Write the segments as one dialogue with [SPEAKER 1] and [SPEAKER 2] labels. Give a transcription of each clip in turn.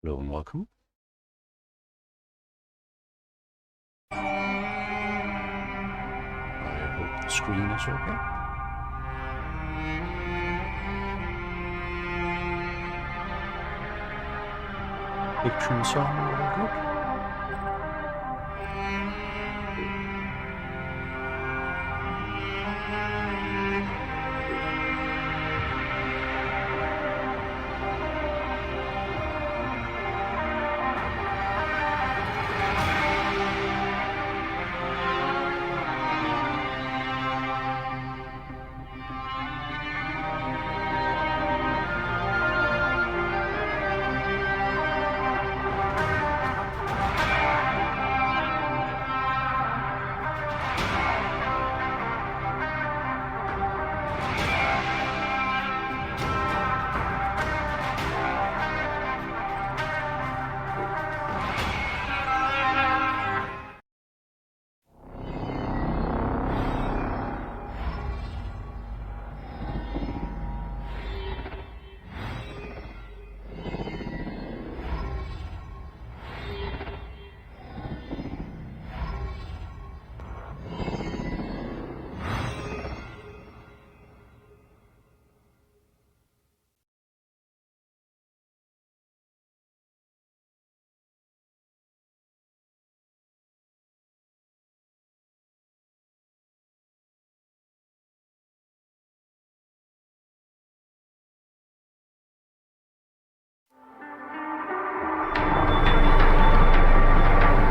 [SPEAKER 1] Hello and welcome. I hope the screen is okay. Picture and sound all good.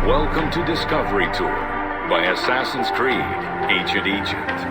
[SPEAKER 2] Welcome to Discovery Tour by Assassin's Creed, Ancient Egypt.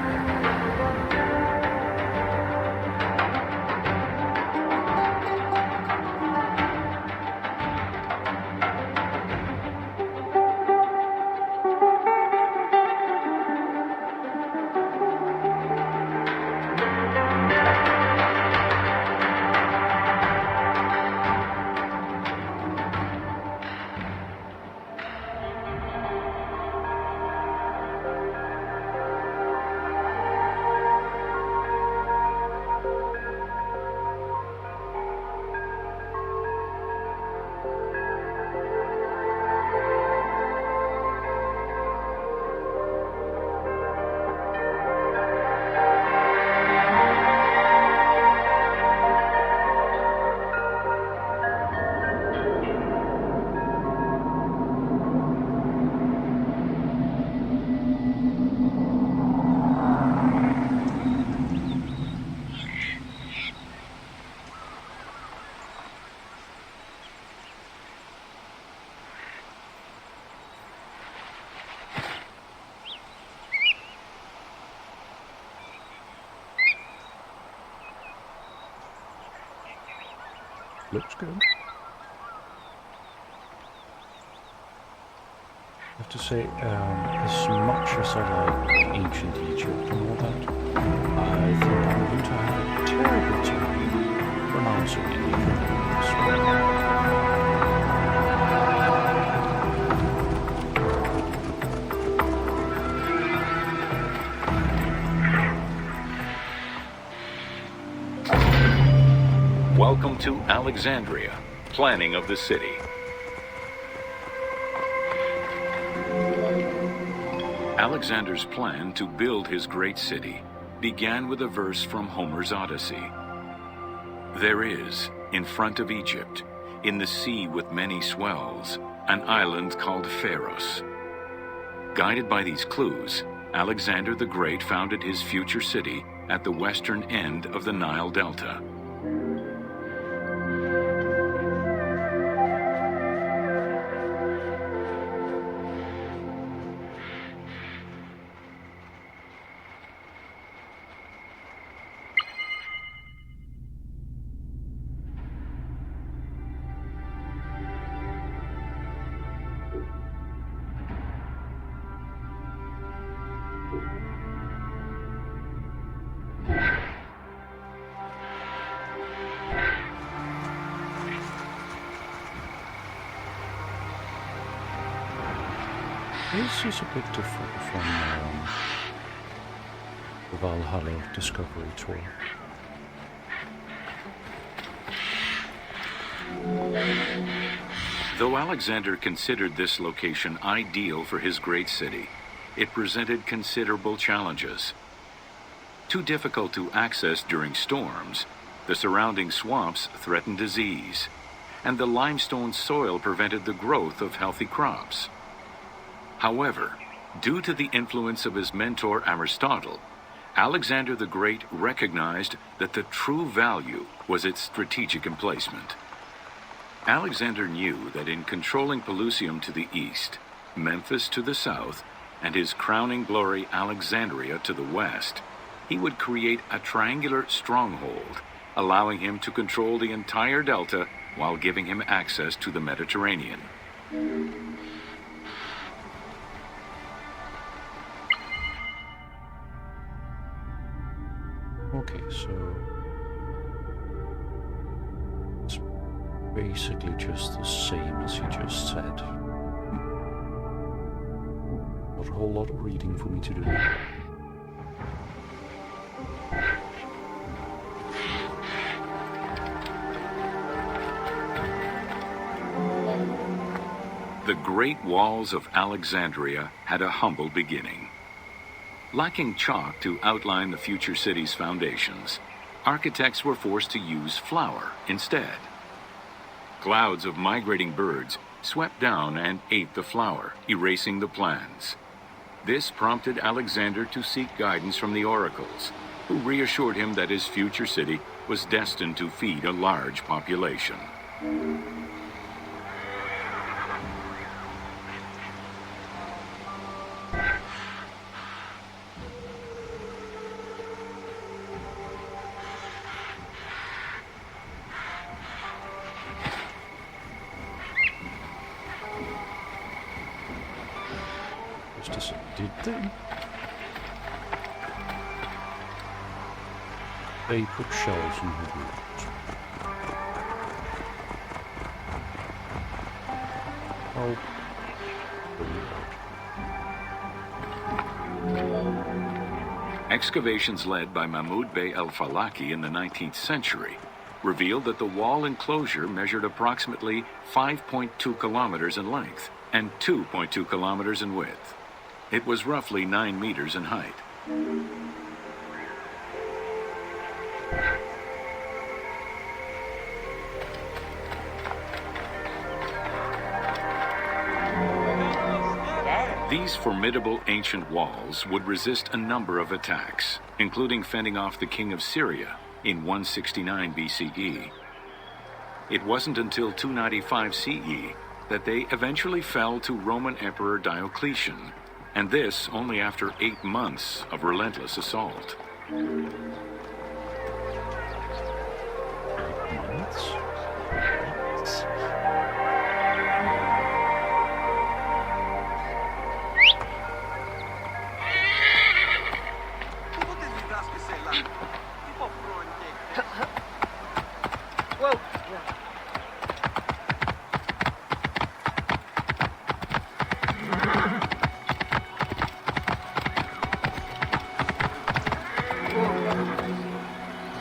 [SPEAKER 1] Looks good. I have to say, as much as I like ancient Egypt and all that, I think I'm going to have a terrible time pronouncing anything.
[SPEAKER 2] Welcome to Alexandria, planning of the city. Alexander's plan to build his great city began with a verse from Homer's Odyssey. There is, in front of Egypt, in the sea with many swells, an island called Ferris. Guided by these clues, Alexander the Great founded his future city at the western end of the Nile Delta.
[SPEAKER 1] This is a bit different from the Valhalla Discovery Tour.
[SPEAKER 2] Though Alexander considered this location ideal for his great city, it presented considerable challenges. Too difficult to access during storms, the surrounding swamps threatened disease, and the limestone soil prevented the growth of healthy crops. However, due to the influence of his mentor Aristotle, Alexander the Great recognized that the true value was its strategic emplacement. Alexander knew that in controlling Pelusium to the east, Memphis to the south, and his crowning glory Alexandria to the west, he would create a triangular stronghold, allowing him to control the entire delta while giving him access to the Mediterranean.
[SPEAKER 1] Okay, so it's basically just the same as you just said. Not a whole lot of reading for me to do.
[SPEAKER 2] The Great Walls of Alexandria had a humble beginning. Lacking chalk to outline the future city's foundations, architects were forced to use flour instead. Clouds of migrating birds swept down and ate the flour, erasing the plans. This prompted Alexander to seek guidance from the oracles, who reassured him that his future city was destined to feed a large population.
[SPEAKER 1] Did they put shells in the rooms? Oh.
[SPEAKER 2] Excavations led by Mahmud Bey el-Falaki in the 19th century revealed that the wall enclosure measured approximately 5.2 kilometers in length and 2.2 kilometers in width. It was roughly 9 meters in height. These formidable ancient walls would resist a number of attacks, including fending off the king of Syria in 169 BCE. It wasn't until 295 CE that they eventually fell to Roman Emperor Diocletian, and this only after 8 months of relentless assault.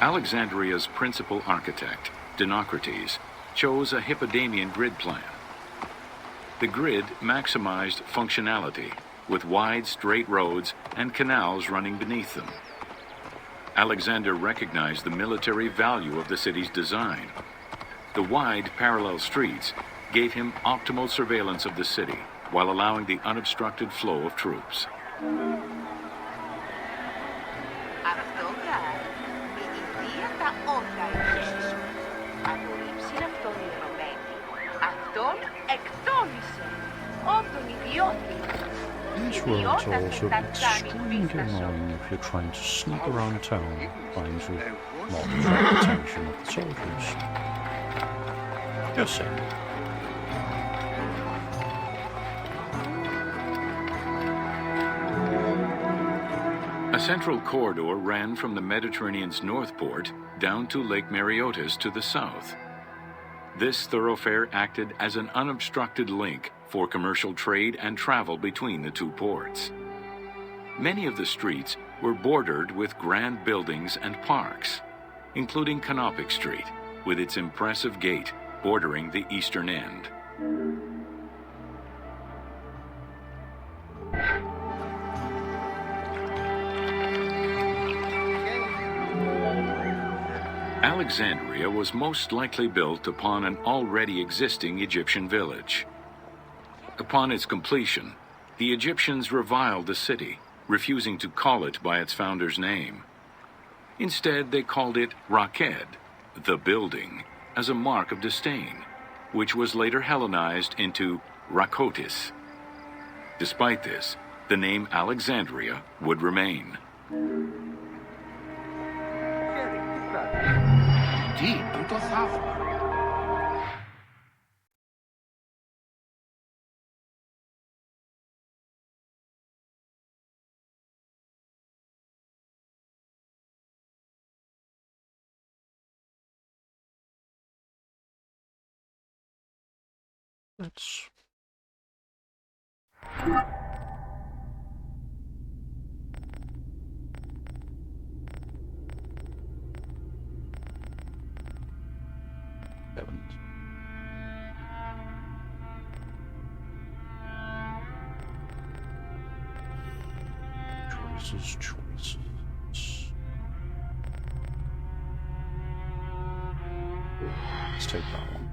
[SPEAKER 2] Alexandria's principal architect, Dinocrates, chose a Hippodamian grid plan. The grid maximized functionality, with wide, straight roads and canals running beneath them. Alexander recognized the military value of the city's design. The wide, parallel streets gave him optimal surveillance of the city, while allowing the unobstructed flow of troops.
[SPEAKER 1] These roads are also extremely annoying if you're trying to sneak around town, trying to not attract the attention of the soldiers. Just saying.
[SPEAKER 2] A central corridor ran from the Mediterranean's north port down to Lake Mareotis to the south. This thoroughfare acted as an unobstructed link for commercial trade and travel between the two ports. Many of the streets were bordered with grand buildings and parks, including Canopic Street, with its impressive gate bordering the eastern end. Alexandria was most likely built upon an already existing Egyptian village. Upon its completion, the Egyptians reviled the city, refusing to call it by its founder's name. Instead, they called it Raked, the building, as a mark of disdain, which was later Hellenized into Rakotis. Despite this, the name Alexandria would remain.
[SPEAKER 1] Let's... Haven't. Choices. Let's take that one.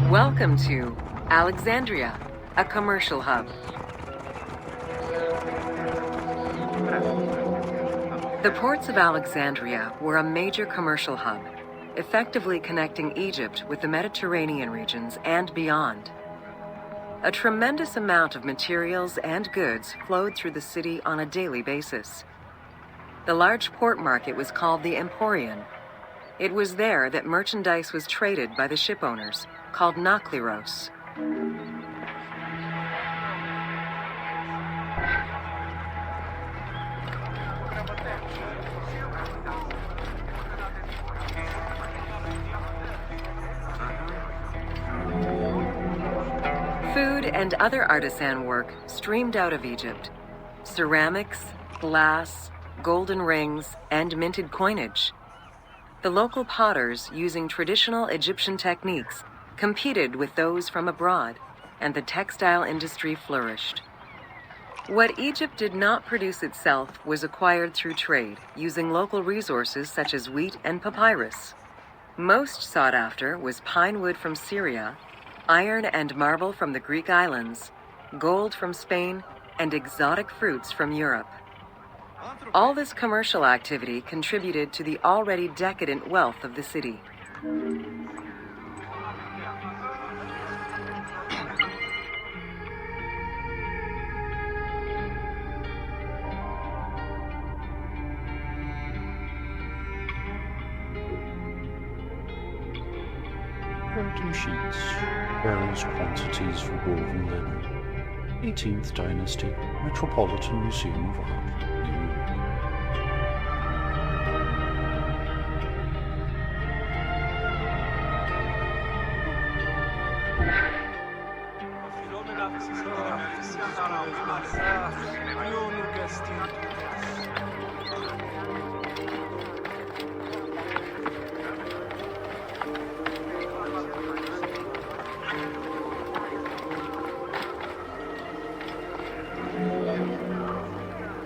[SPEAKER 3] Welcome to Alexandria, a commercial hub. The ports of Alexandria were a major commercial hub, effectively connecting Egypt with the Mediterranean regions and beyond. A tremendous amount of materials and goods flowed through the city on a daily basis. The large port market was called the Emporion. It was there that merchandise was traded by the ship owners, called nakliros. Food and other artisan work streamed out of Egypt. Ceramics, glass, golden rings, and minted coinage. The local potters, using traditional Egyptian techniques, competed with those from abroad, and the textile industry flourished. What Egypt did not produce itself was acquired through trade, using local resources such as wheat and papyrus. Most sought after was pine wood from Syria, iron and marble from the Greek islands, gold from Spain, and exotic fruits from Europe. All this commercial activity contributed to the already decadent wealth of the city.
[SPEAKER 1] Curtain sheets, various quantities for woven linen. 18th Dynasty, Metropolitan Museum of Art, New York.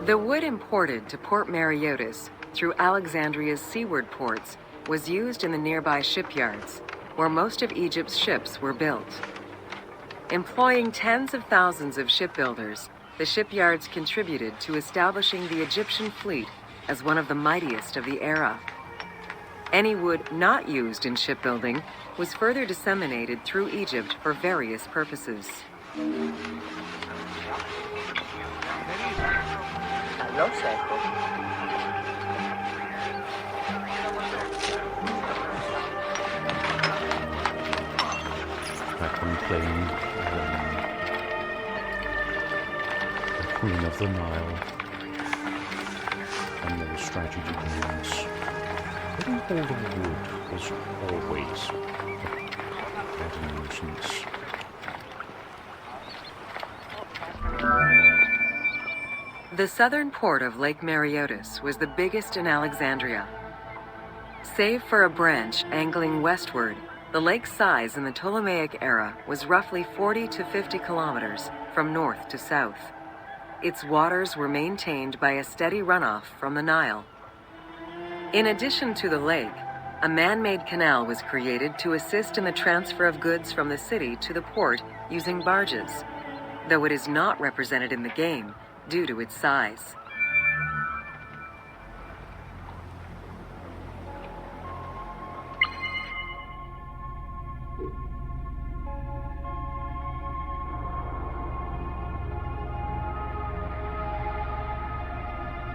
[SPEAKER 3] The wood imported to Port Mareotis through Alexandria's seaward ports was used in the nearby shipyards, where most of Egypt's ships were built. Employing tens of thousands of shipbuilders, the shipyards contributed to establishing the Egyptian fleet as one of the mightiest of the era. Any wood not used in shipbuilding was further disseminated through Egypt for various purposes.
[SPEAKER 1] Back when playing Queen of the Nile, and those strategy games. Getting hold of wood was always a nuisance.
[SPEAKER 3] The southern port of Lake Meteoroscopian was the biggest in Alexandria. Save for a branch angling westward, the lake's size in the Ptolemaic era was roughly 40 to 50 kilometers from north to south. Its waters were maintained by a steady runoff from the Nile. In addition to the lake, a man-made canal was created to assist in the transfer of goods from the city to the port using barges, though it is not represented in the game due to its size.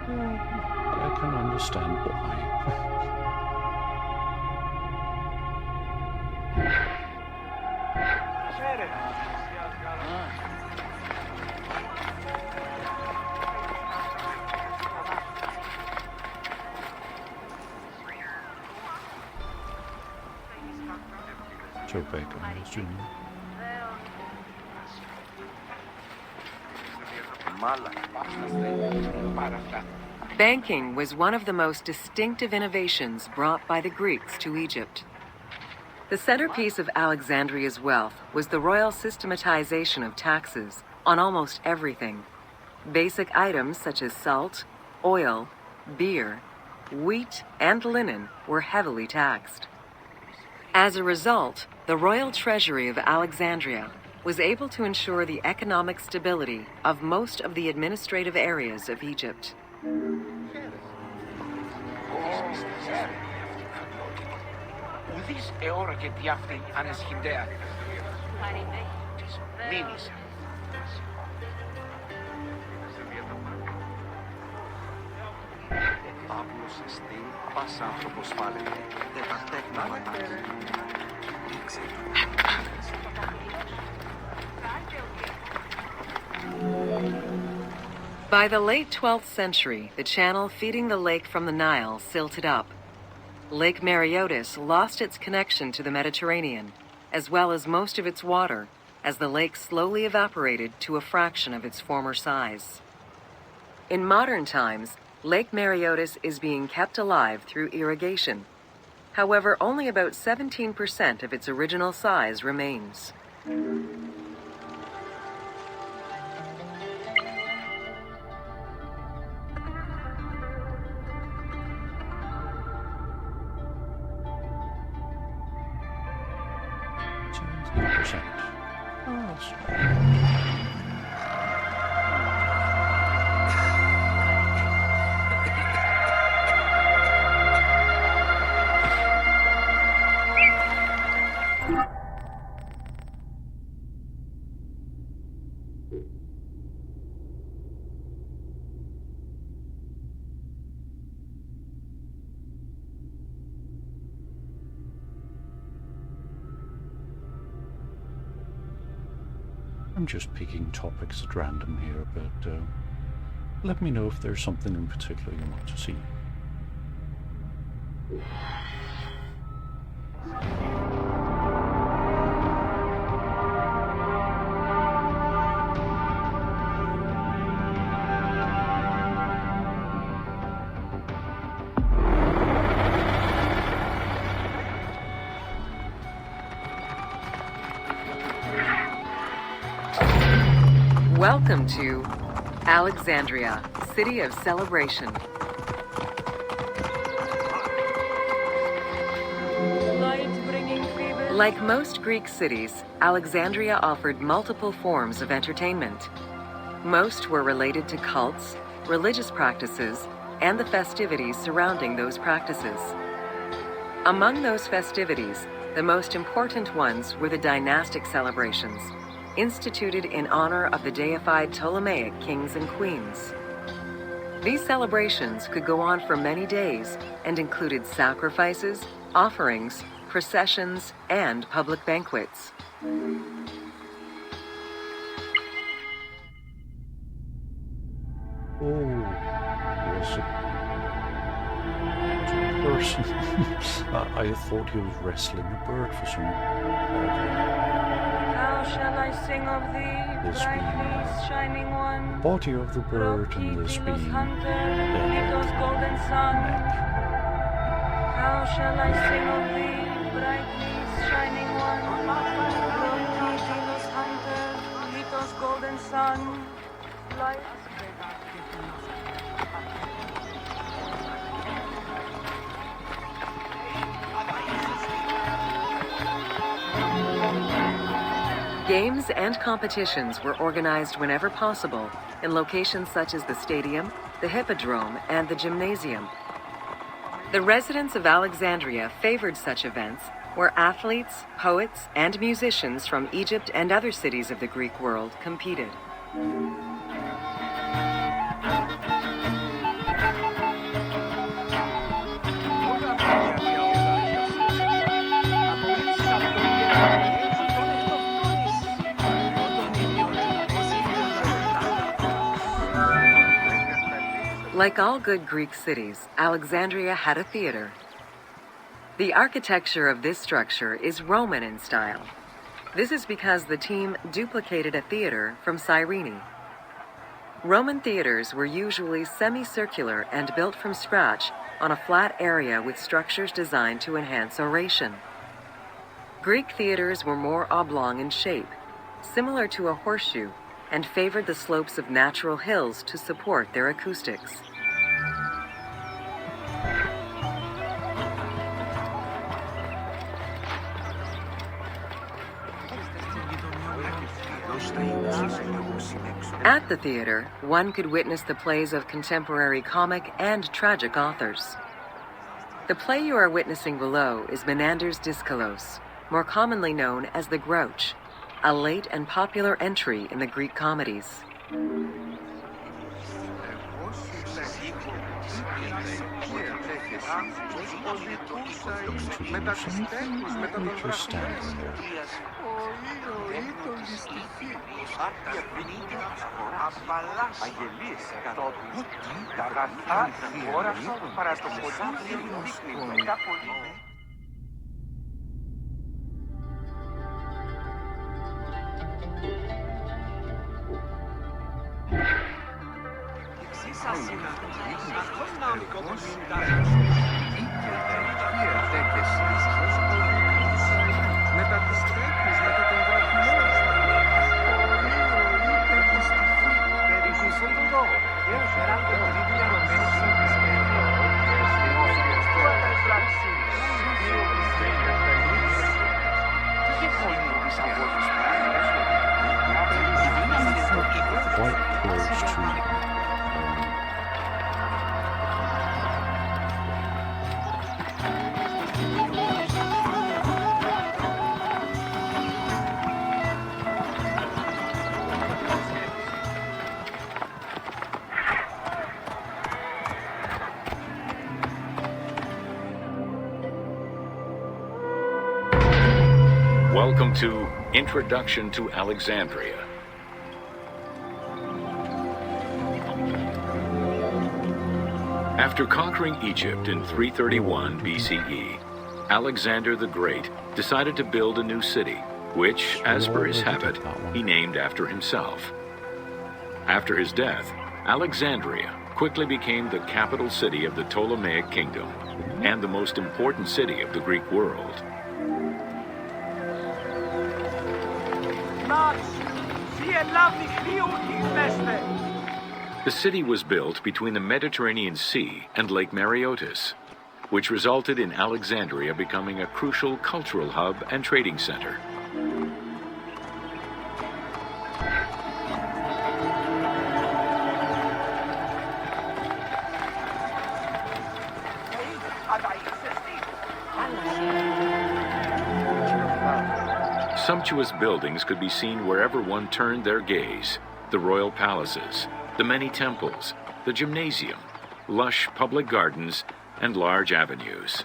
[SPEAKER 1] I can understand why. Joe Bacon was Jr.
[SPEAKER 3] Banking was one of the most distinctive innovations brought by the Greeks to Egypt. The centerpiece of Alexandria's wealth was the royal systematization of taxes on almost everything. Basic items such as salt, oil, beer, wheat, and linen were heavily taxed. As a result, the royal treasury of Alexandria was able to ensure the economic stability of most of the administrative areas of Egypt. By the late 12th century, the channel feeding the lake from the Nile silted up. Lake Meteoroscopian lost its connection to the Mediterranean, as well as most of its water, as the lake slowly evaporated to a fraction of its former size. In modern times, Lake Meteoroscopian is being kept alive through irrigation. However, only about 17% of its original size remains.
[SPEAKER 1] I'm just picking topics at random here, but let me know if there's something in particular you want to see.
[SPEAKER 3] Welcome to Alexandria, City of Celebration. Like most Greek cities, Alexandria offered multiple forms of entertainment. Most were related to cults, religious practices, and the festivities surrounding those practices. Among those festivities, the most important ones were the dynastic celebrations, instituted in honor of the deified Ptolemaic kings and queens. These celebrations could go on for many days and included sacrifices, offerings, processions, and public banquets.
[SPEAKER 1] Oh, was it a person? I thought he was wrestling a bird for some
[SPEAKER 4] How shall I sing of thee,
[SPEAKER 1] This
[SPEAKER 4] brightly
[SPEAKER 1] being
[SPEAKER 4] shining one?
[SPEAKER 1] body of the bird and this being
[SPEAKER 4] Prokipilos
[SPEAKER 1] the
[SPEAKER 4] hunter,
[SPEAKER 1] head,
[SPEAKER 4] Litos golden sun.
[SPEAKER 1] neck.
[SPEAKER 4] How shall I sing of thee, brightly shining one? Prokipilos hunter, Litos golden sun. Light.
[SPEAKER 3] Games and competitions were organized whenever possible in locations such as the stadium, the Hippodrome, and the gymnasium. The residents of Alexandria favored such events where athletes, poets, and musicians from Egypt and other cities of the Greek world competed. Like all good Greek cities, Alexandria had a theater. The architecture of this structure is Roman in style. This is because the team duplicated a theater from Cyrene. Roman theaters were usually semicircular and built from scratch on a flat area with structures designed to enhance oration. Greek theaters were more oblong in shape, similar to a horseshoe, and favored the slopes of natural hills to support their acoustics. At the theater, one could witness the plays of contemporary comic and tragic authors. The play you are witnessing below is Menander's Dyskolos, more commonly known as the Grouch, a late and popular entry in the Greek comedies.
[SPEAKER 1] Just standing there. Quite close to
[SPEAKER 2] Welcome to Introduction to Alexandria. After conquering Egypt in 331 BCE, Alexander the Great decided to build a new city, which, as per his habit, he named after himself. After his death, Alexandria quickly became the capital city of the Ptolemaic kingdom and the most important city of the Greek world. The city was built between the Mediterranean Sea and Lake Mareotis, which resulted in Alexandria becoming a crucial cultural hub and trading center. Sumptuous buildings could be seen wherever one turned their gaze: the royal palaces, the many temples, the gymnasium, lush public gardens, and large avenues.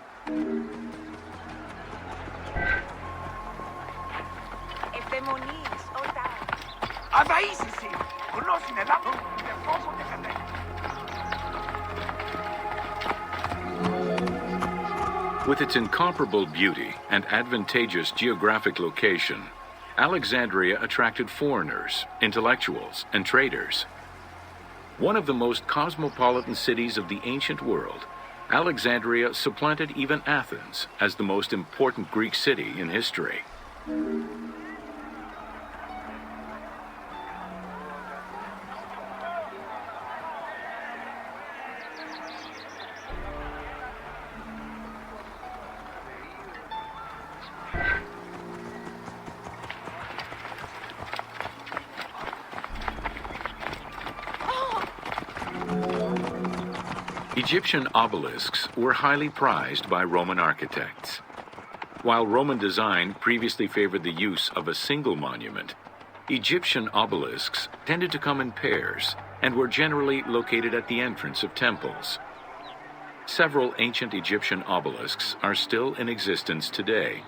[SPEAKER 2] With its incomparable beauty and advantageous geographic location, Alexandria attracted foreigners, intellectuals, and traders. One of the most cosmopolitan cities of the ancient world, Alexandria supplanted even Athens as the most important Greek city in history. Egyptian obelisks were highly prized by Roman architects. While Roman design previously favored the use of a single monument, Egyptian obelisks tended to come in pairs and were generally located at the entrance of temples. Several ancient Egyptian obelisks are still in existence today,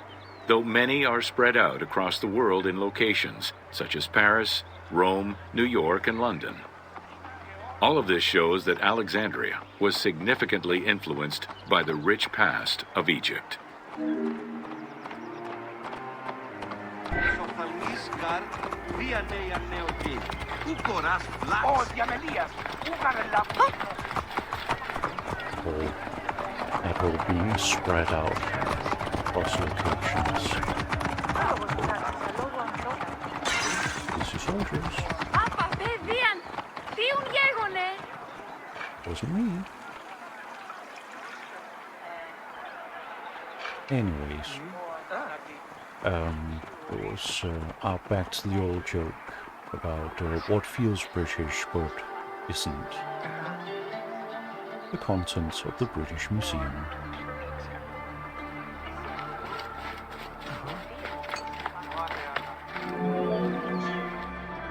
[SPEAKER 2] though many are spread out across the world in locations such as Paris, Rome, New York, and London. All of this shows that Alexandria was significantly influenced by the rich past of Egypt.
[SPEAKER 1] At all being spread out across locations. These are soldiers. Wasn't me. Anyways, it was back to the old joke about what feels British but isn't. The contents of the British Museum.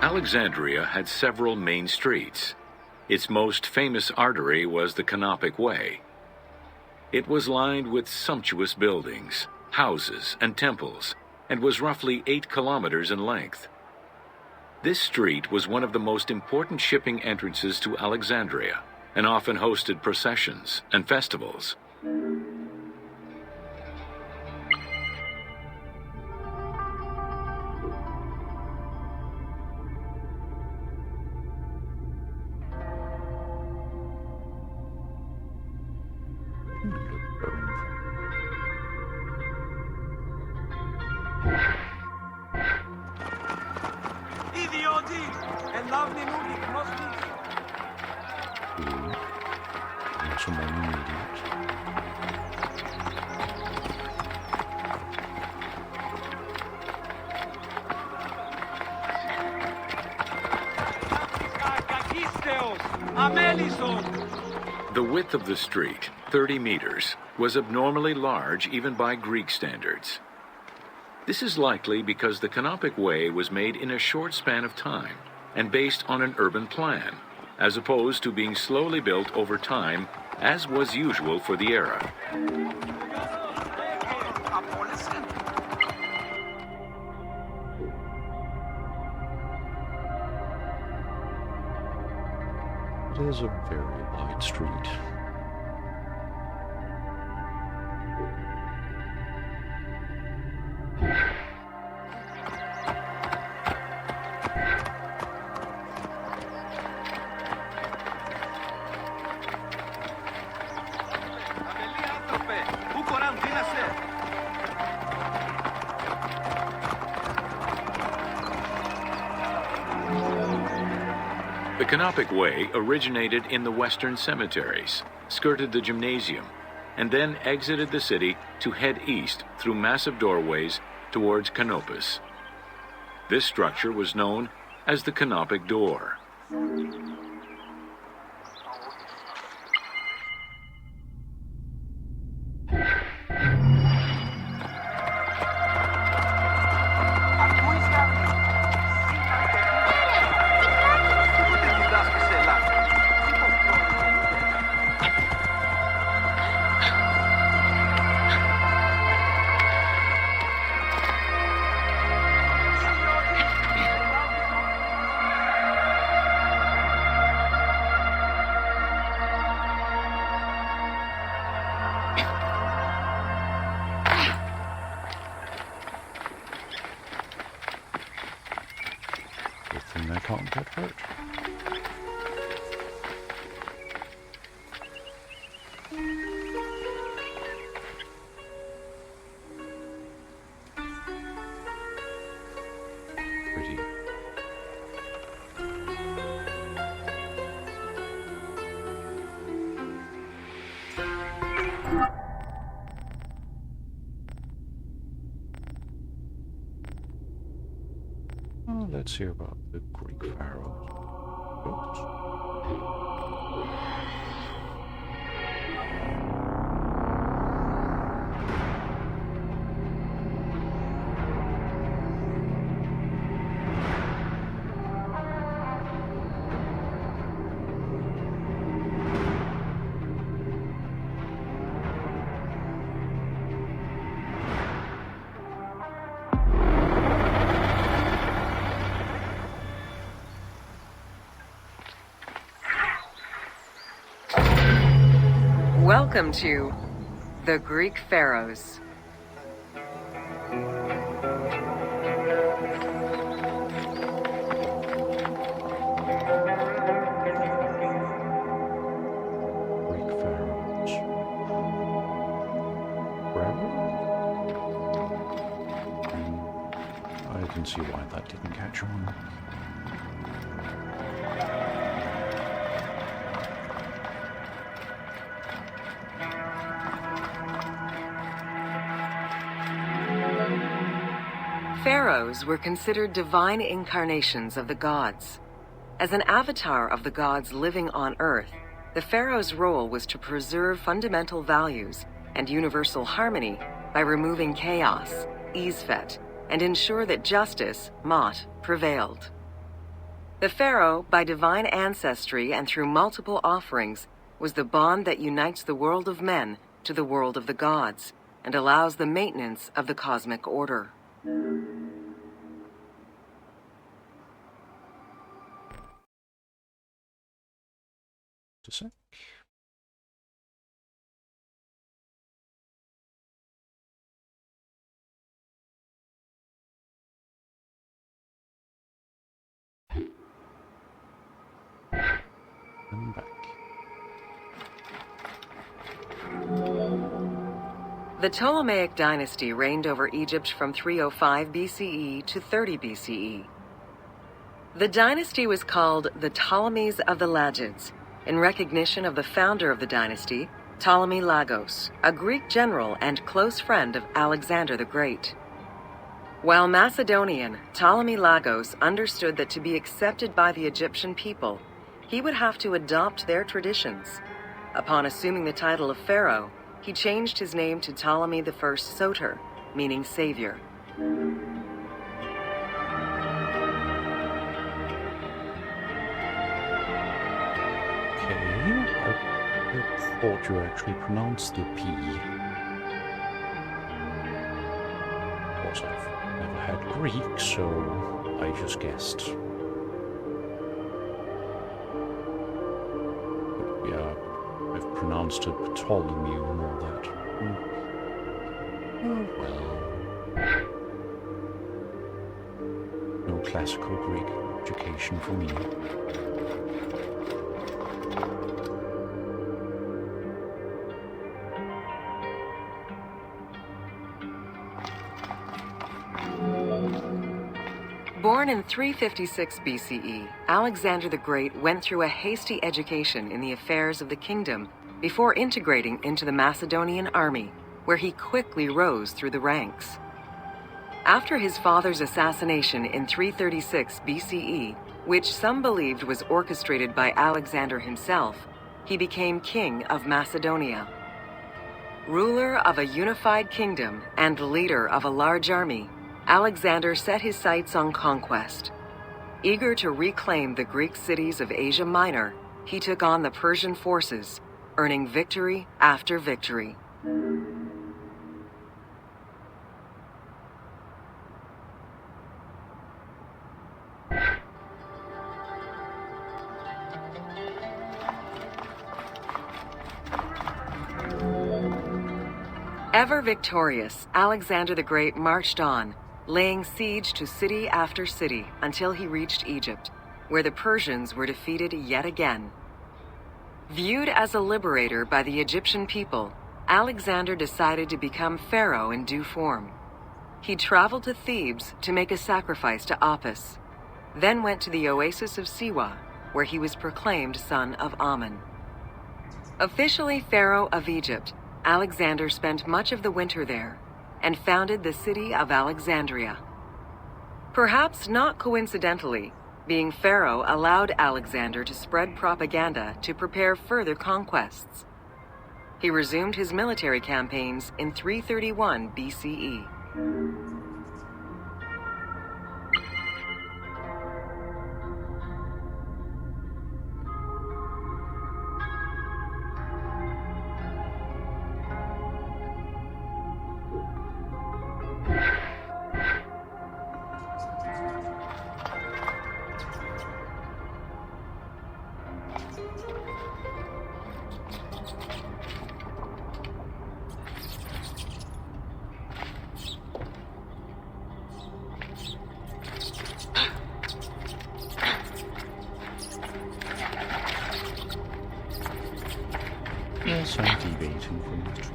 [SPEAKER 2] Alexandria had several main streets. Its most famous artery was the Canopic Way. It was lined with sumptuous buildings, houses, and temples, and was roughly 8 kilometers in length. This street was one of the most important shipping entrances to Alexandria, and often hosted processions and festivals.
[SPEAKER 1] Someone immediate.
[SPEAKER 2] The width of the street, 30 meters, was abnormally large even by Greek standards. This is likely because the Canopic Way was made in a short span of time and based on an urban plan, as opposed to being slowly built over time, as was usual for the era.
[SPEAKER 1] It is a very wide street.
[SPEAKER 2] The Canopic Way originated in the western cemeteries, skirted the gymnasium, and then exited the city to head east through massive doorways towards Canopus. This structure was known as the Canopic Door.
[SPEAKER 1] get hurt. Pretty. Let's hear about the Greek Pharaohs. Oops.
[SPEAKER 3] Welcome to the Greek Pharaohs.
[SPEAKER 1] Greek Pharaohs. Pharaoh? I didn't see why that didn't catch on.
[SPEAKER 3] Pharaohs were considered divine incarnations of the gods. As an avatar of the gods living on Earth, the pharaoh's role was to preserve fundamental values and universal harmony by removing chaos, Isfet, and ensure that justice, Mot, prevailed. The pharaoh, by divine ancestry and through multiple offerings, was the bond that unites the world of men to the world of the gods and allows the maintenance of the cosmic order.
[SPEAKER 1] Just a sec. I'm back.
[SPEAKER 3] The Ptolemaic Dynasty reigned over Egypt from 305 BCE to 30 BCE. The dynasty was called the Ptolemies of the Lagids, in recognition of the founder of the dynasty, Ptolemy Lagos, a Greek general and close friend of Alexander the Great. While Macedonian, Ptolemy Lagos understood that to be accepted by the Egyptian people, he would have to adopt their traditions. Upon assuming the title of pharaoh, he changed his name to Ptolemy I Soter, meaning savior.
[SPEAKER 1] I thought you actually pronounced the P. Of course, I've never had Greek, so I just guessed. But yeah, I've pronounced it Ptolemy and all that. Oh, well. No classical Greek education for me.
[SPEAKER 3] Born in 356 BCE, Alexander the Great went through a hasty education in the affairs of the kingdom before integrating into the Macedonian army, where he quickly rose through the ranks. After his father's assassination in 336 BCE, which some believed was orchestrated by Alexander himself, he became king of Macedonia. Ruler of a unified kingdom and leader of a large army, Alexander set his sights on conquest. Eager to reclaim the Greek cities of Asia Minor, he took on the Persian forces, earning victory after victory. Ever victorious, Alexander the Great marched on, laying siege to city after city until he reached Egypt. where the Persians were defeated yet again. Viewed as a liberator by the Egyptian people, Alexander decided to become pharaoh in due form. He traveled to Thebes to make a sacrifice to Apis, then went to the oasis of Siwa, where he was proclaimed son of Amun. Officially pharaoh of Egypt, Alexander spent much of the winter there and founded the city of Alexandria. Perhaps not coincidentally, being pharaoh allowed Alexander to spread propaganda to prepare further conquests. He resumed his military campaigns in 331 BCE.
[SPEAKER 1] Yes, I'm debating from that.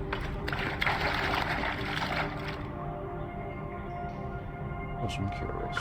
[SPEAKER 1] Because I'm curious.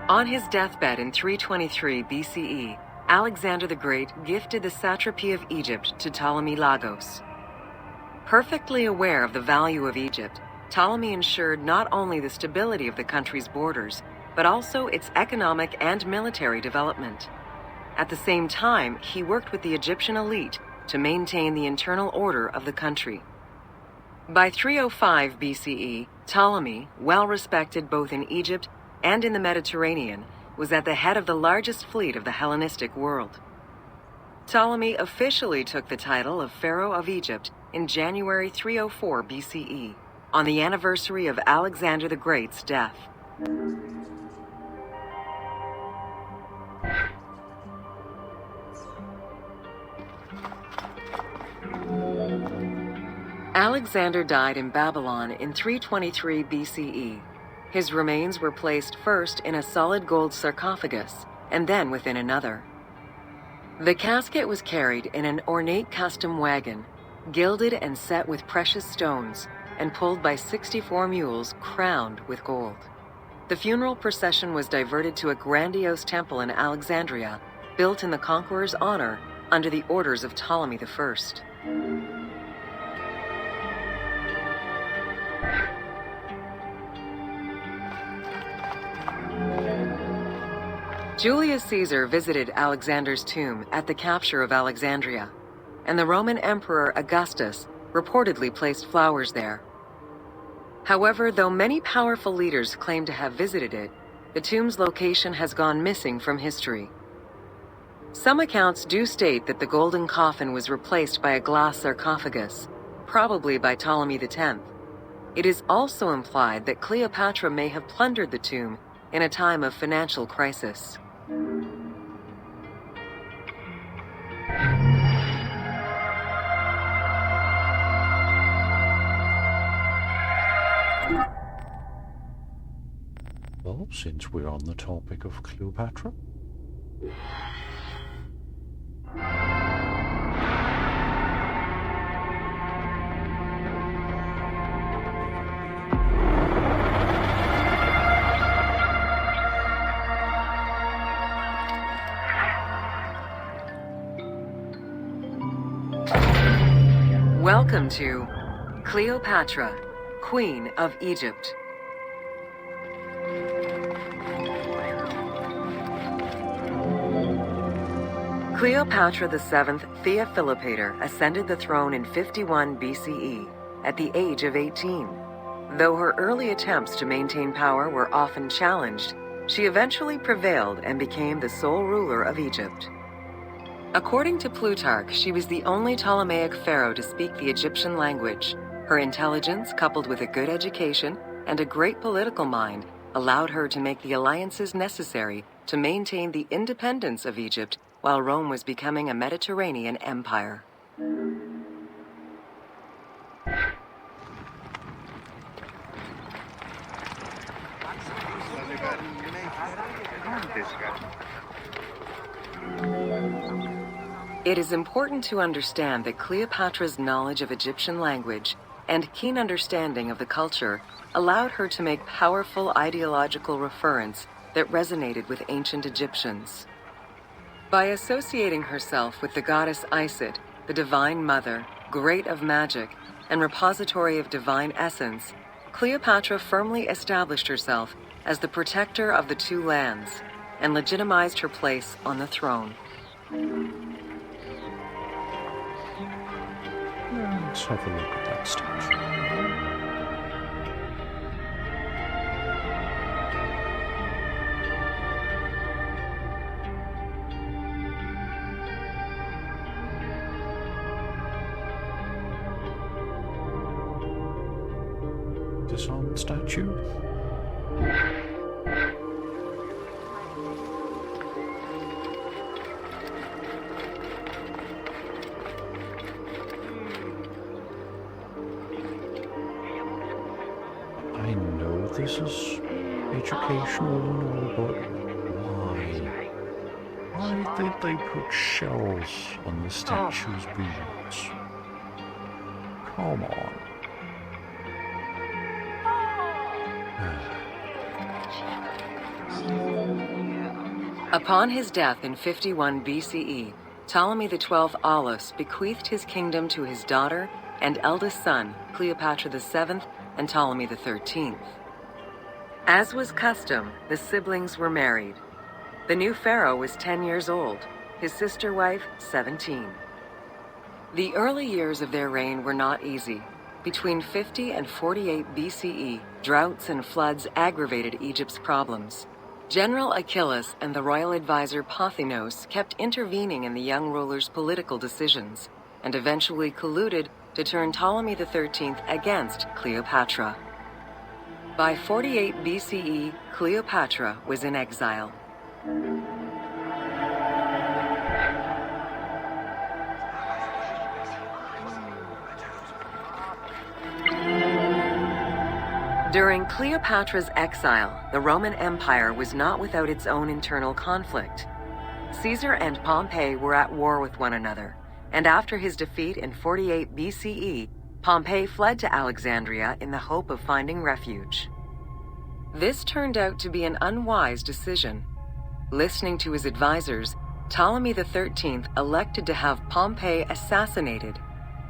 [SPEAKER 3] On his deathbed in 323 BCE, Alexander the Great gifted the satrapy of Egypt to Ptolemy Lagos. Perfectly aware of the value of Egypt, Ptolemy ensured not only the stability of the country's borders, but also its economic and military development. At the same time, he worked with the Egyptian elite to maintain the internal order of the country. By 305 BCE, Ptolemy, well respected both in Egypt and in the Mediterranean, was at the head of the largest fleet of the Hellenistic world. Ptolemy officially took the title of Pharaoh of Egypt in January 304 BCE, on the anniversary of Alexander the Great's death. Alexander died in Babylon in 323 BCE. His remains were placed first in a solid gold sarcophagus, and then within another. The casket was carried in an ornate custom wagon, gilded and set with precious stones, and pulled by 64 mules crowned with gold. The funeral procession was diverted to a grandiose temple in Alexandria, built in the conqueror's honor under the orders of Ptolemy I. Julius Caesar visited Alexander's tomb at the capture of Alexandria, and the Roman Emperor Augustus reportedly placed flowers there. However, though many powerful leaders claim to have visited it, the tomb's location has gone missing from history. Some accounts do state that the golden coffin was replaced by a glass sarcophagus, probably by Ptolemy X. It is also implied that Cleopatra may have plundered the tomb in a time of financial crisis.
[SPEAKER 1] Well, since we're on the topic of Cleopatra,
[SPEAKER 3] welcome to Cleopatra, Queen of Egypt. Cleopatra VII Theophilopator ascended the throne in 51 BCE at the age of 18. Though her early attempts to maintain power were often challenged, she eventually prevailed and became the sole ruler of Egypt. According to Plutarch, she was the only Ptolemaic pharaoh to speak the Egyptian language, Her intelligence, coupled with a good education and a great political mind, allowed her to make the alliances necessary to maintain the independence of Egypt while Rome was becoming a Mediterranean empire. It is important to understand that Cleopatra's knowledge of Egyptian language and keen understanding of the culture allowed her to make powerful ideological reference that resonated with ancient Egyptians. By associating herself with the goddess Isis, the divine mother, great of magic, and repository of divine essence, Cleopatra firmly established herself as the protector of the two lands and legitimized her place on the throne.
[SPEAKER 1] Let's have a look at that statue. Disarmed statue? I know this is educational and all, but why? Why did they put shells on the statue's boots? Come on.
[SPEAKER 3] Upon his death in 51 BCE, Ptolemy XII Aulus bequeathed his kingdom to his daughter and eldest son, Cleopatra VII and Ptolemy XIII. As was custom, the siblings were married. The new pharaoh was 10 years old, his sister wife 17. The early years of their reign were not easy. Between 50 and 48 BCE, droughts and floods aggravated Egypt's problems. General Achilles and the royal advisor Pothinos kept intervening in the young ruler's political decisions, and eventually colluded to turn Ptolemy XIII against Cleopatra. By 48 BCE, Cleopatra was in exile. During Cleopatra's exile, the Roman Empire was not without its own internal conflict. Caesar and Pompey were at war with one another, and after his defeat in 48 BCE, Pompey fled to Alexandria in the hope of finding refuge. This turned out to be an unwise decision. Listening to his advisors, Ptolemy XIII elected to have Pompey assassinated,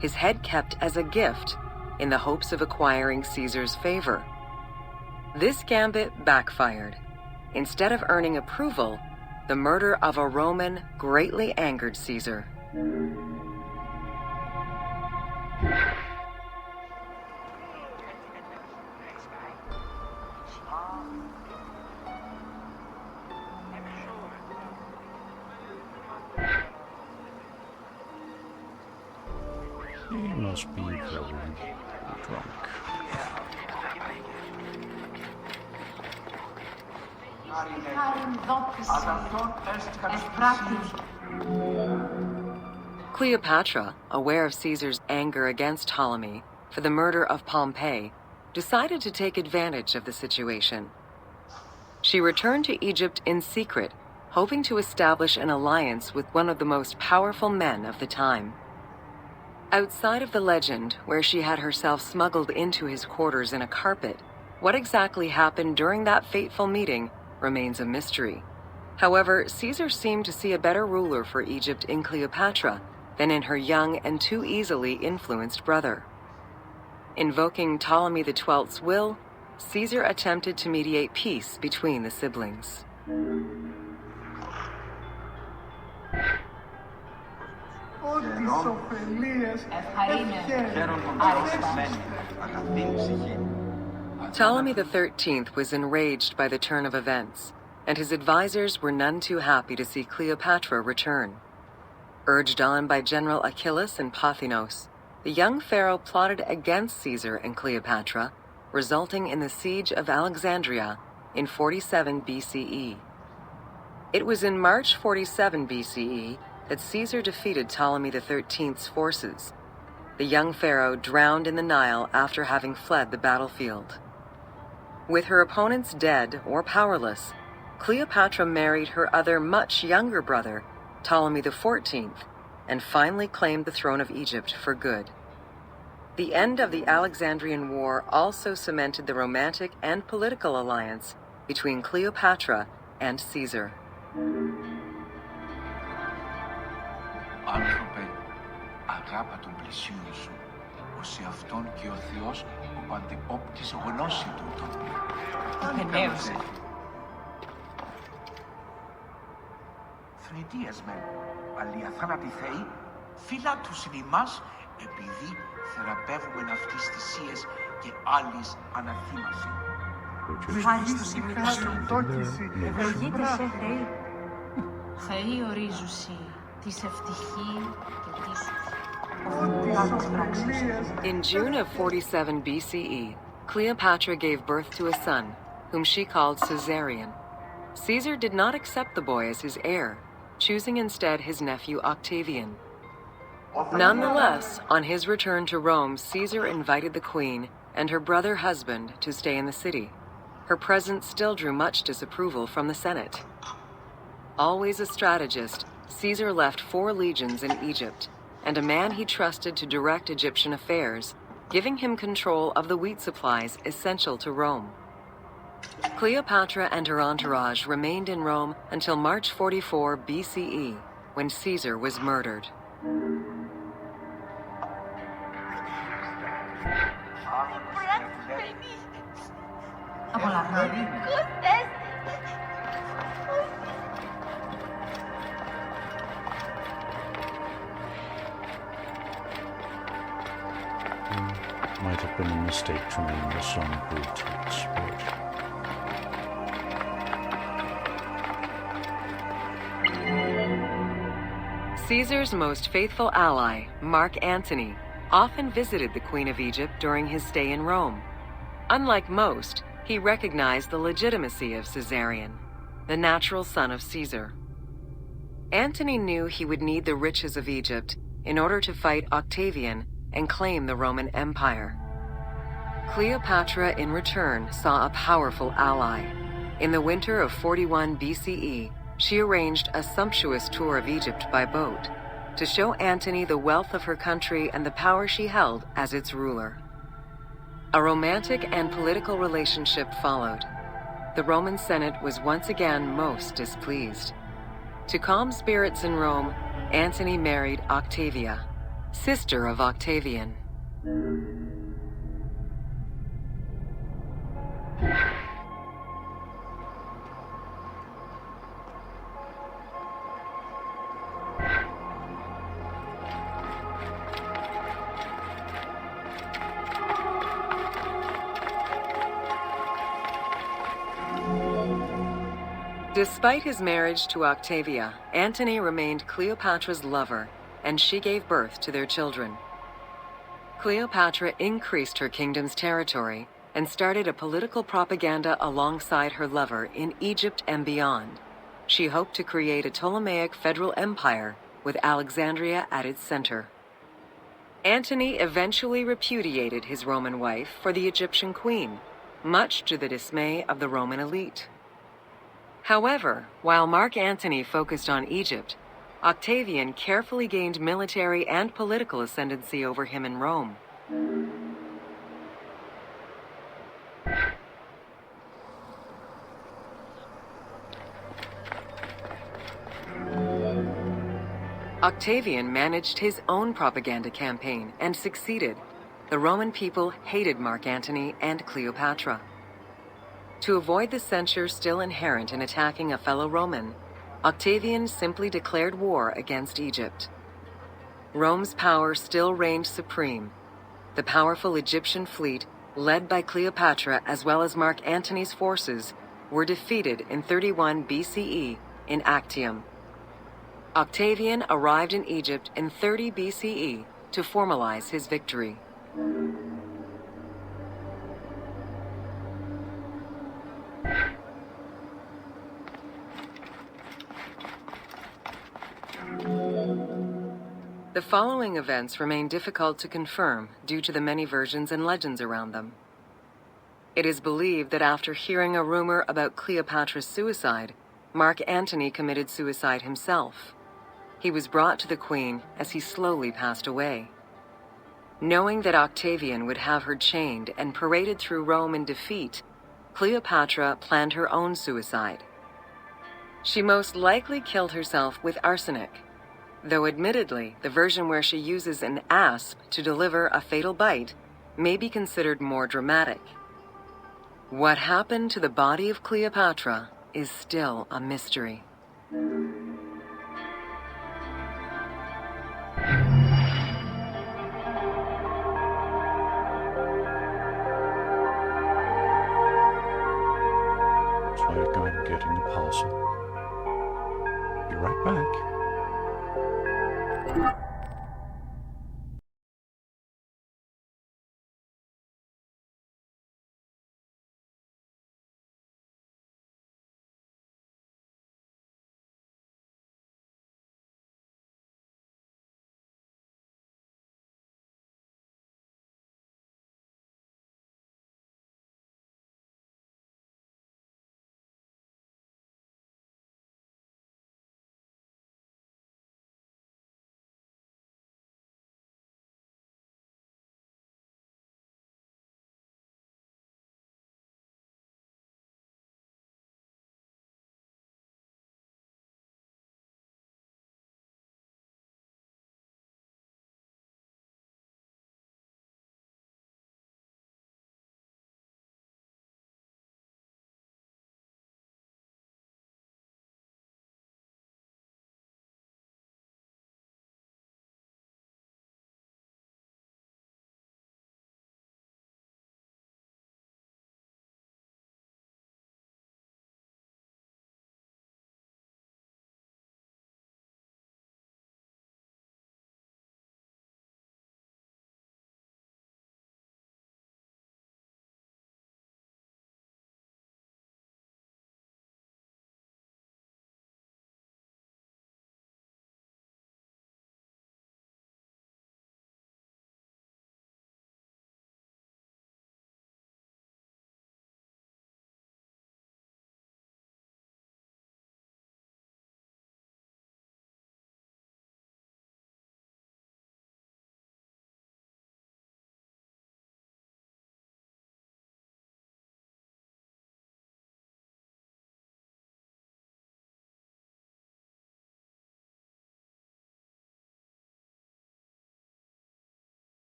[SPEAKER 3] his head kept as a gift, in the hopes of acquiring Caesar's favor. This gambit backfired. Instead of earning approval, the murder of a Roman greatly angered Caesar.
[SPEAKER 1] He must be very drunk.
[SPEAKER 3] Cleopatra, aware of Caesar's anger against Ptolemy for the murder of Pompey, decided to take advantage of the situation. She returned to Egypt in secret, hoping to establish an alliance with one of the most powerful men of the time. Outside of the legend, where she had herself smuggled into his quarters in a carpet, what exactly happened during that fateful meeting remains a mystery. However, Caesar seemed to see a better ruler for Egypt in Cleopatra than in her young and too easily influenced brother. Invoking Ptolemy XII's will, Caesar attempted to mediate peace between the siblings. Ptolemy XIII was enraged by the turn of events, and his advisors were none too happy to see Cleopatra return. Urged on by General Achilles and Pothinos, the young pharaoh plotted against Caesar and Cleopatra, resulting in the Siege of Alexandria in 47 BCE. It was in March 47 BCE that Caesar defeated Ptolemy XIII's forces. The young pharaoh drowned in the Nile after having fled the battlefield. With her opponents dead or powerless, Cleopatra married her other much younger brother, Ptolemy XIV, and finally claimed the throne of Egypt for good. The end of the Alexandrian War also cemented the romantic and political alliance between Cleopatra and Caesar.
[SPEAKER 5] Άνθρωπε, αγάπα τον πλησίον σου, ως σε αυτόν και ο Θεός ο παντεπόπτης γνώση τούτο.
[SPEAKER 6] Ενέωσε.
[SPEAKER 5] Θνητείας μεν, αλλοί αθάνατοι θεοί, φύλλα τους είναι ημάς, επειδή θεραπεύουμεν αυτής θυσίες και άλλης αναθήμαση.
[SPEAKER 6] Ευχαρίστηση Χριστοτόκηση, ευλογείτε σε Θεή. Θεοί ορίζουσι, της ευτυχή και τίσους.
[SPEAKER 3] In June of 47 BCE, Cleopatra gave birth to a son, whom she called Caesarion. Caesar did not accept the boy as his heir, choosing instead his nephew Octavian. Nonetheless, on his return to Rome, Caesar invited the queen and her brother husband to stay in the city. Her presence still drew much disapproval from the Senate. Always a strategist, Caesar left 4 legions in Egypt, and a man he trusted to direct Egyptian affairs, giving him control of the wheat supplies essential to Rome. Cleopatra and her entourage remained in Rome until March 44 BCE, when Caesar was murdered.
[SPEAKER 1] Might have been a mistake to name the song Greek sport.
[SPEAKER 3] Caesar's most faithful ally, Mark Antony, often visited the Queen of Egypt during his stay in Rome. Unlike most, he recognized the legitimacy of Caesarion, the natural son of Caesar. Antony knew he would need the riches of Egypt in order to fight Octavian and claim the Roman Empire. Cleopatra, in return, saw a powerful ally. In the winter of 41 BCE, she arranged a sumptuous tour of Egypt by boat to show Antony the wealth of her country and the power she held as its ruler. A romantic and political relationship followed. The Roman Senate was once again most displeased. To calm spirits in Rome, Antony married Octavia, sister of Octavian. Despite his marriage to Octavia, Antony remained Cleopatra's lover, and she gave birth to their children. Cleopatra increased her kingdom's territory and started a political propaganda alongside her lover in Egypt and beyond. She hoped to create a Ptolemaic federal empire with Alexandria at its center. Antony eventually repudiated his Roman wife for the Egyptian queen, much to the dismay of the Roman elite. However, while Mark Antony focused on Egypt, Octavian carefully gained military and political ascendancy over him in Rome. Octavian managed his own propaganda campaign and succeeded. The Roman people hated Mark Antony and Cleopatra. To avoid the censure still inherent in attacking a fellow Roman, Octavian simply declared war against Egypt. Rome's power still reigned supreme. The powerful Egyptian fleet, led by Cleopatra as well as Mark Antony's forces, were defeated in 31 BCE in Actium. Octavian arrived in Egypt in 30 BCE to formalize his victory. The following events remain difficult to confirm due to the many versions and legends around them. It is believed that after hearing a rumor about Cleopatra's suicide, Mark Antony committed suicide himself. He was brought to the queen as he slowly passed away. Knowing that Octavian would have her chained and paraded through Rome in defeat, Cleopatra planned her own suicide. She most likely killed herself with arsenic, though admittedly the version where she uses an asp to deliver a fatal bite may be considered more dramatic. What happened to the body of Cleopatra is still a mystery.
[SPEAKER 1] Looks like I'm getting a parcel. Be right back.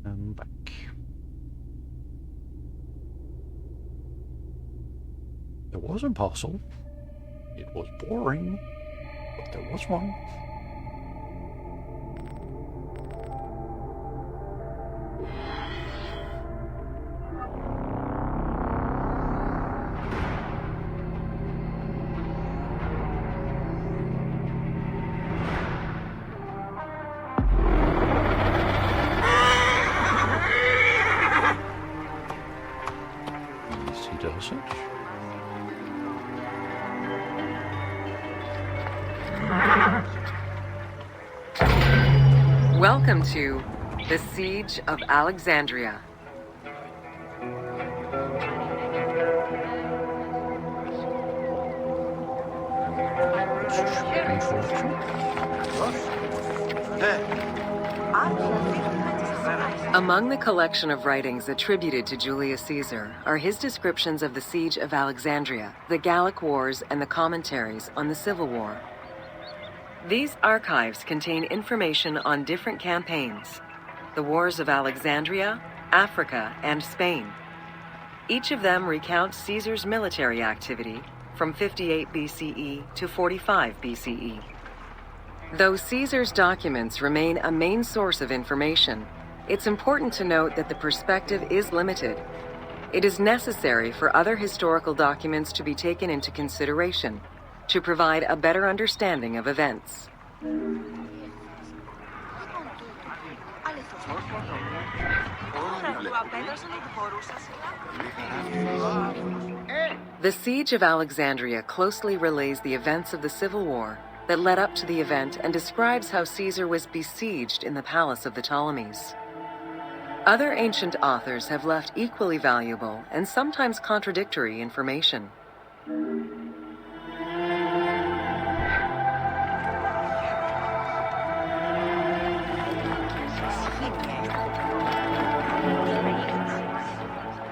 [SPEAKER 1] I'm back. It wasn't puzzle. It was boring. There was one. He does it.
[SPEAKER 3] Welcome to the Siege of Alexandria. Among the collection of writings attributed to Julius Caesar are his descriptions of the Siege of Alexandria, the Gallic Wars, and the commentaries on the Civil War. These archives contain information on different campaigns, the wars of Alexandria, Africa, and Spain. Each of them recounts Caesar's military activity from 58 BCE to 45 BCE. Though Caesar's documents remain a main source of information, it's important to note that the perspective is limited. It is necessary for other historical documents to be taken into consideration to provide a better understanding of events. The Siege of Alexandria closely relays the events of the Civil War that led up to the event and describes how Caesar was besieged in the palace of the Ptolemies. Other ancient authors have left equally valuable and sometimes contradictory information.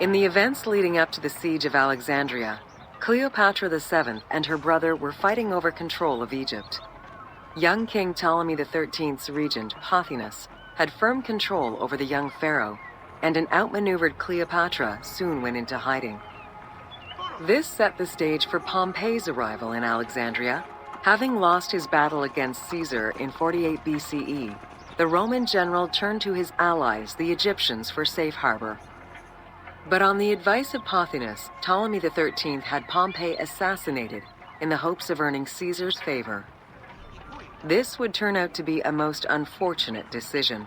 [SPEAKER 3] In the events leading up to the Siege of Alexandria, Cleopatra VII and her brother were fighting over control of Egypt. Young King Ptolemy XIII's regent, Pothinus, had firm control over the young pharaoh, and an outmaneuvered Cleopatra soon went into hiding. This set the stage for Pompey's arrival in Alexandria. Having lost his battle against Caesar in 48 BCE, the Roman general turned to his allies, the Egyptians, for safe harbor. But on the advice of Pothinus, Ptolemy XIII had Pompey assassinated in the hopes of earning Caesar's favor. This would turn out to be a most unfortunate decision.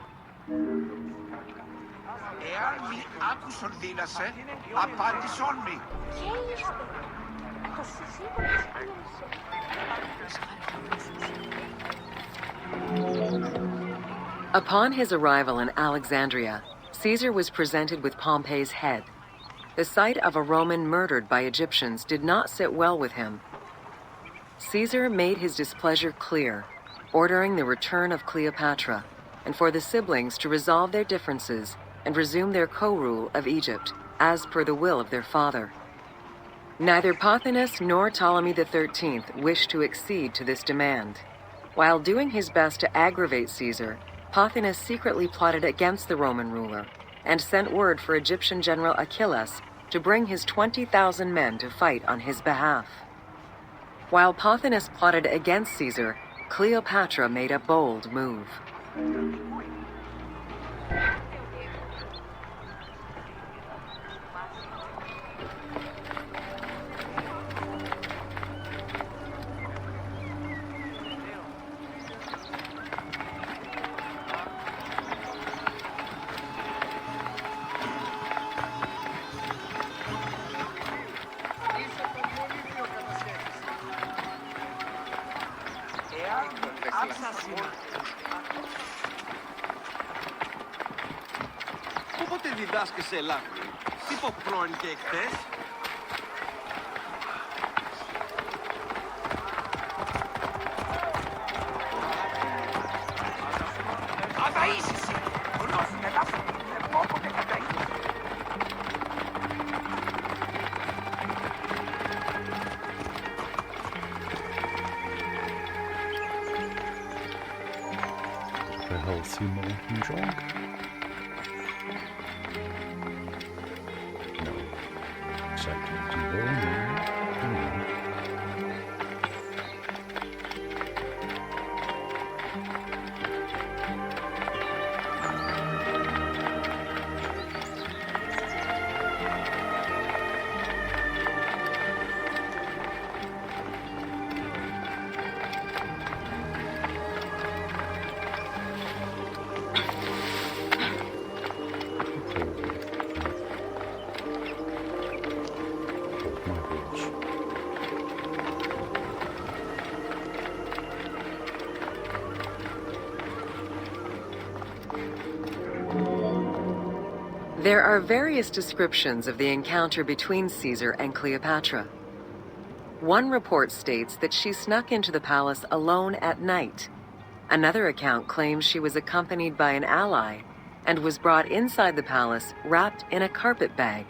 [SPEAKER 3] Upon his arrival in Alexandria, Caesar was presented with Pompey's head. The sight of a Roman murdered by Egyptians did not sit well with him. Caesar made his displeasure clear, ordering the return of Cleopatra, and for the siblings to resolve their differences and resume their co-rule of Egypt, as per the will of their father. Neither Pothinus nor Ptolemy XIII wished to accede to this demand. While doing his best to aggravate Caesar, Pothinus secretly plotted against the Roman ruler and sent word for Egyptian general Achilles to bring his 20,000 men to fight on his behalf. While Pothinus plotted against Caesar, Cleopatra made a bold move.
[SPEAKER 7] Πότε διδάσκεσαι Ελλάδη, τι πω πρώην και εχθές.
[SPEAKER 5] Αδαΐσισαι, γνώθουν ελάφουν, όποτε καταείδε.
[SPEAKER 1] A healthy mountain jog? No. Accepted.
[SPEAKER 3] There are various descriptions of the encounter between Caesar and Cleopatra. One report states that she snuck into the palace alone at night. Another account claims she was accompanied by an ally and was brought inside the palace wrapped in a carpet bag.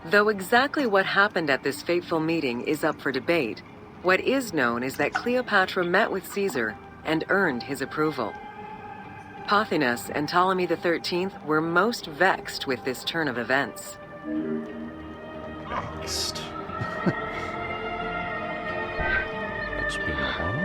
[SPEAKER 3] Though exactly what happened at this fateful meeting is up for debate, what is known is that Cleopatra met with Caesar and earned his approval. Pothinus and Ptolemy XIII were most vexed with this turn of events.
[SPEAKER 1] Vexed. It's been a while.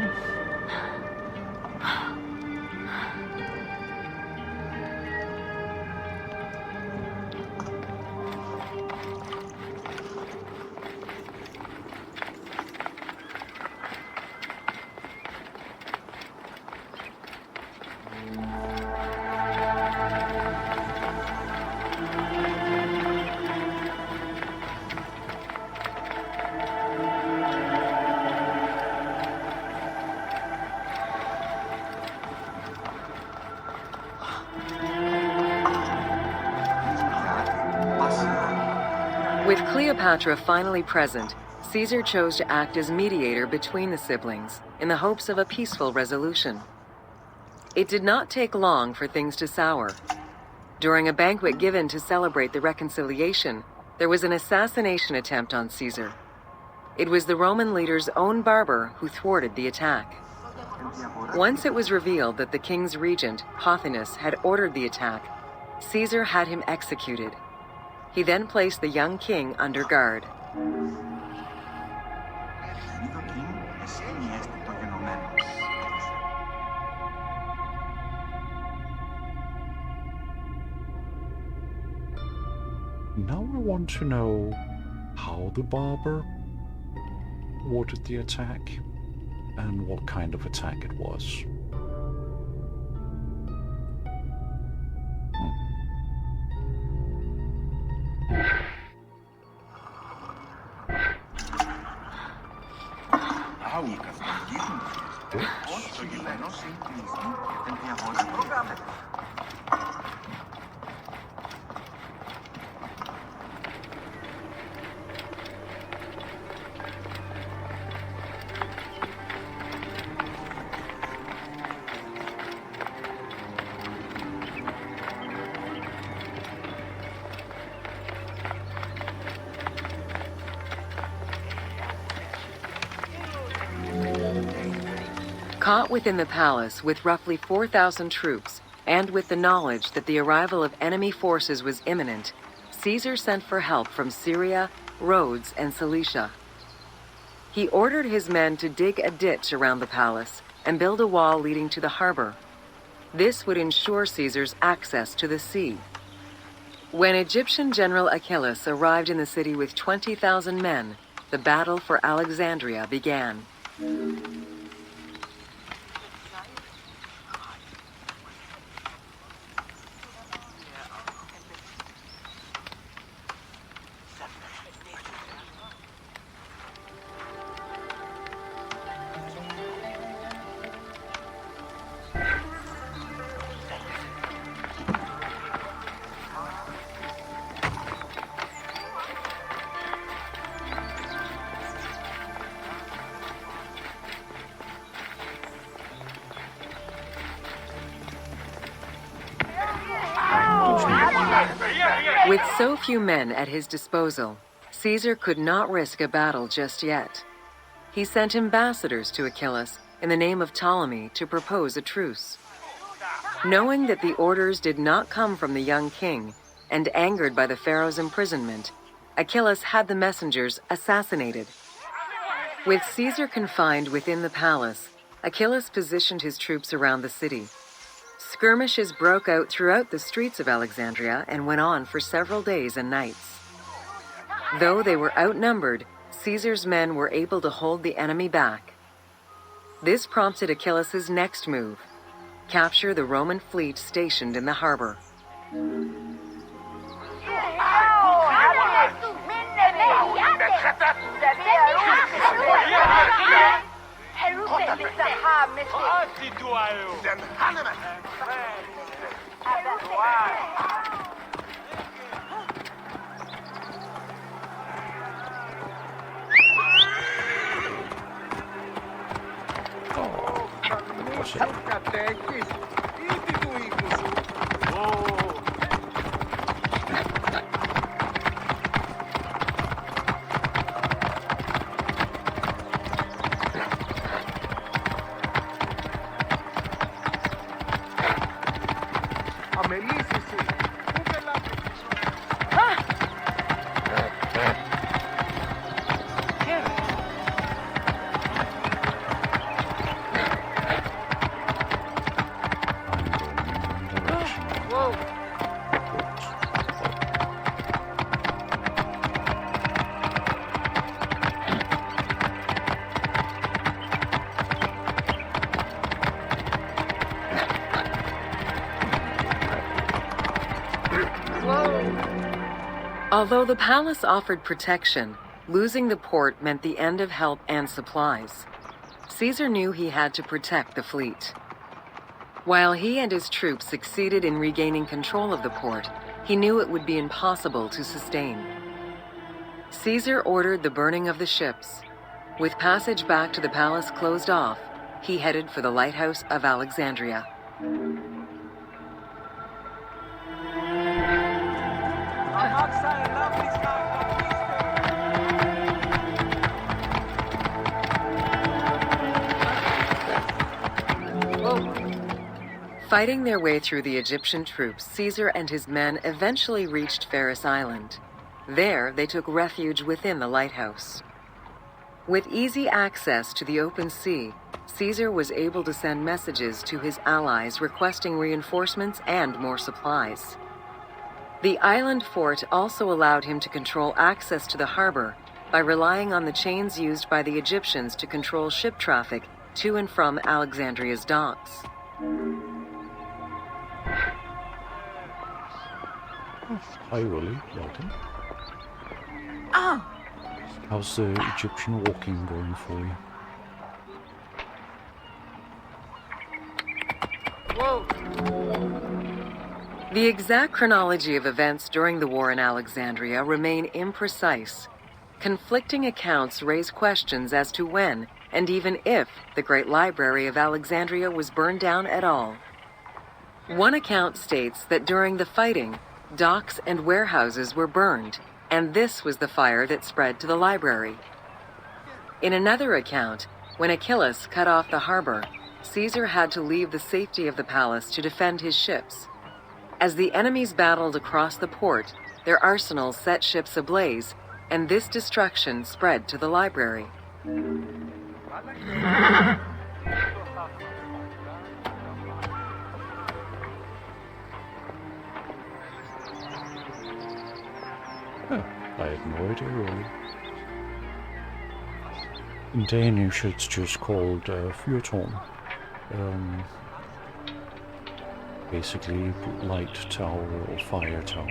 [SPEAKER 3] With Cleopatra finally present, Caesar chose to act as mediator between the siblings in the hopes of a peaceful resolution. It did not take long for things to sour. During a banquet given to celebrate the reconciliation, there was an assassination attempt on Caesar. It was the Roman leader's own barber who thwarted the attack. Once it was revealed that the king's regent, Pothinus, had ordered the attack, Caesar had him executed. He then placed the young king under guard.
[SPEAKER 1] Now I want to know how the barber ordered the attack and what kind of attack it was.
[SPEAKER 3] Caught within the palace with roughly 4,000 troops, and with the knowledge that the arrival of enemy forces was imminent, Caesar sent for help from Syria, Rhodes, and Cilicia. He ordered his men to dig a ditch around the palace and build a wall leading to the harbor. This would ensure Caesar's access to the sea. When Egyptian General Achilles arrived in the city with 20,000 men, the battle for Alexandria began. With so few men at his disposal, Caesar could not risk a battle just yet. He sent ambassadors to Achilles in the name of Ptolemy to propose a truce. Knowing that the orders did not come from the young king, and angered by the pharaoh's imprisonment, Achilles had the messengers assassinated. With Caesar confined within the palace, Achilles positioned his troops around the city. Skirmishes broke out throughout the streets of Alexandria and went on for several days and nights. Though they were outnumbered, Caesar's men were able to hold the enemy back. This prompted Achilles' next move: capture the Roman fleet stationed in the harbor.
[SPEAKER 7] αντέχεις ή τι του οίκου σου. Αμελής εσύ. Πού πελάτες.
[SPEAKER 3] Although the palace offered protection, losing the port meant the end of help and supplies. Caesar knew he had to protect the fleet. While he and his troops succeeded in regaining control of the port, he knew it would be impossible to sustain. Caesar ordered the burning of the ships. With passage back to the palace closed off, he headed for the Lighthouse of Alexandria. Fighting their way through the Egyptian troops, Caesar and his men eventually reached Ferris Island. There, they took refuge within the lighthouse. With easy access to the open sea, Caesar was able to send messages to his allies requesting reinforcements and more supplies. The island fort also allowed him to control access to the harbor by relying on the chains used by the Egyptians to control ship traffic to and from Alexandria's docks.
[SPEAKER 1] Hi, Willie. Welcome. How's the Egyptian walking going for you?
[SPEAKER 3] The exact chronology of events during the war in Alexandria remain imprecise. Conflicting accounts raise questions as to when, and even if, the Great Library of Alexandria was burned down at all. One account states that during the fighting, docks and warehouses were burned, and this was the fire that spread to the library. In another account, when Achilles cut off the harbor, Caesar had to leave the safety of the palace to defend his ships. As the enemies battled across the port, their arsenals set ships ablaze, and this destruction spread to the library.
[SPEAKER 1] I had no idea, really. In Danish, it's just called Fyrtårn. Basically, light tower or fire tower.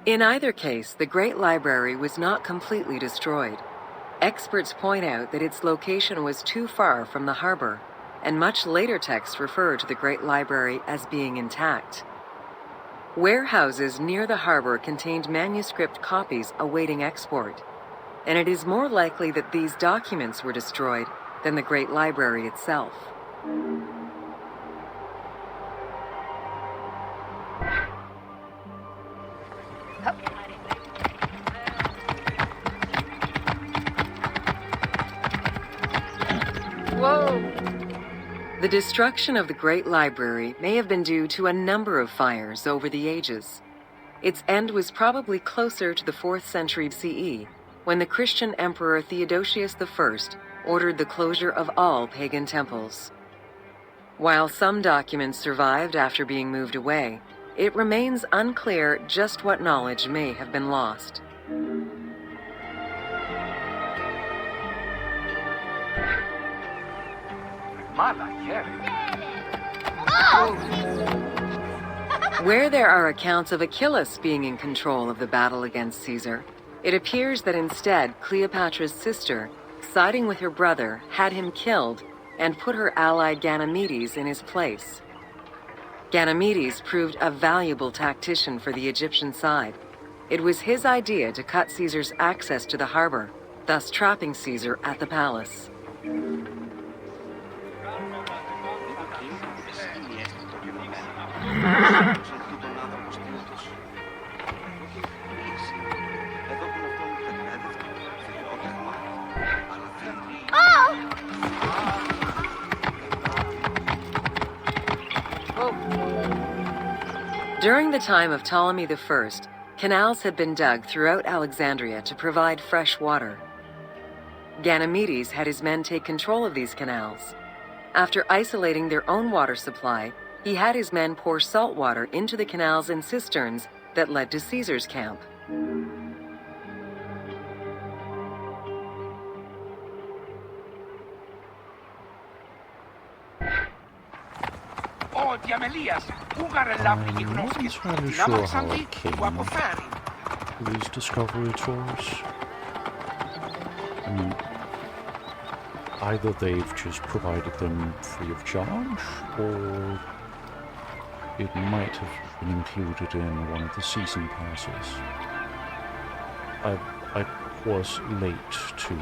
[SPEAKER 3] In either case, the Great Library was not completely destroyed. Experts point out that its location was too far from the harbor, and much later texts refer to the Great Library as being intact. Warehouses near the harbor contained manuscript copies awaiting export, and it is more likely that these documents were destroyed than the Great Library itself. The destruction of the Great Library may have been due to a number of fires over the ages. Its end was probably closer to the 4th century CE, when the Christian Emperor Theodosius I ordered the closure of all pagan temples. While some documents survived after being moved away, it remains unclear just what knowledge may have been lost. Where there are accounts of Achilles being in control of the battle against Caesar, it appears that instead Cleopatra's sister, siding with her brother, had him killed and put her ally Ganymedes in his place. Ganymedes proved a valuable tactician for the Egyptian side. It was his idea to cut Caesar's access to the harbor, thus trapping Caesar at the palace. During the time of Ptolemy I, canals had been dug throughout Alexandria to provide fresh water. Ganymedes had his men take control of these canals. After isolating their own water supply, he had his men pour salt water into the canals and cisterns that led to Caesar's camp.
[SPEAKER 1] I'm not entirely sure how I came to these discovery tours. I mean, either they've just provided them free of charge, or it might have been included in one of the season passes. I was late to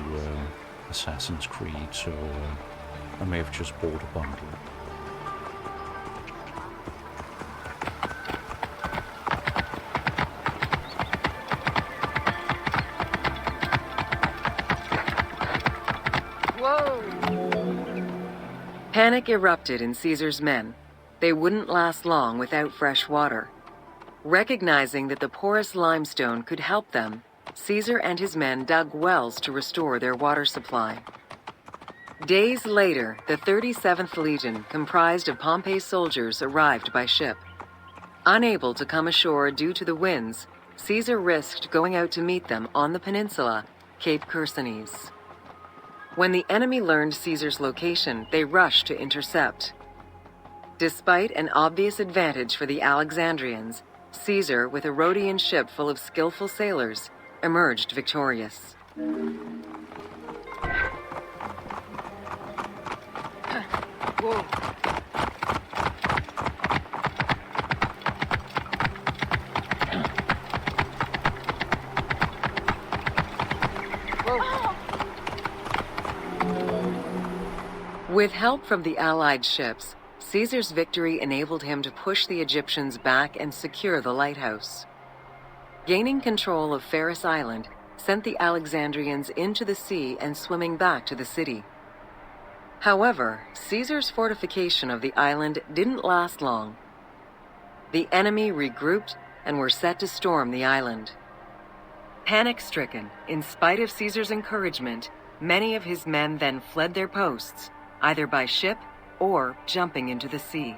[SPEAKER 1] Assassin's Creed, so I may have just bought a bundle.
[SPEAKER 3] Panic erupted in Caesar's men. They wouldn't last long without fresh water. Recognizing that the porous limestone could help them, Caesar and his men dug wells to restore their water supply. Days later, the 37th Legion, comprised of Pompey's soldiers, arrived by ship. Unable to come ashore due to the winds, Caesar risked going out to meet them on the peninsula, Cape Chersonese. When the enemy learned Caesar's location, they rushed to intercept. Despite an obvious advantage for the Alexandrians, Caesar, with a Rhodian ship full of skillful sailors, emerged victorious. With help from the Allied ships, Caesar's victory enabled him to push the Egyptians back and secure the lighthouse. Gaining control of Ferris Island sent the Alexandrians into the sea and swimming back to the city. However, Caesar's fortification of the island didn't last long. The enemy regrouped and were set to storm the island. Panic-stricken, in spite of Caesar's encouragement, many of his men then fled their posts, either by ship or jumping into the sea.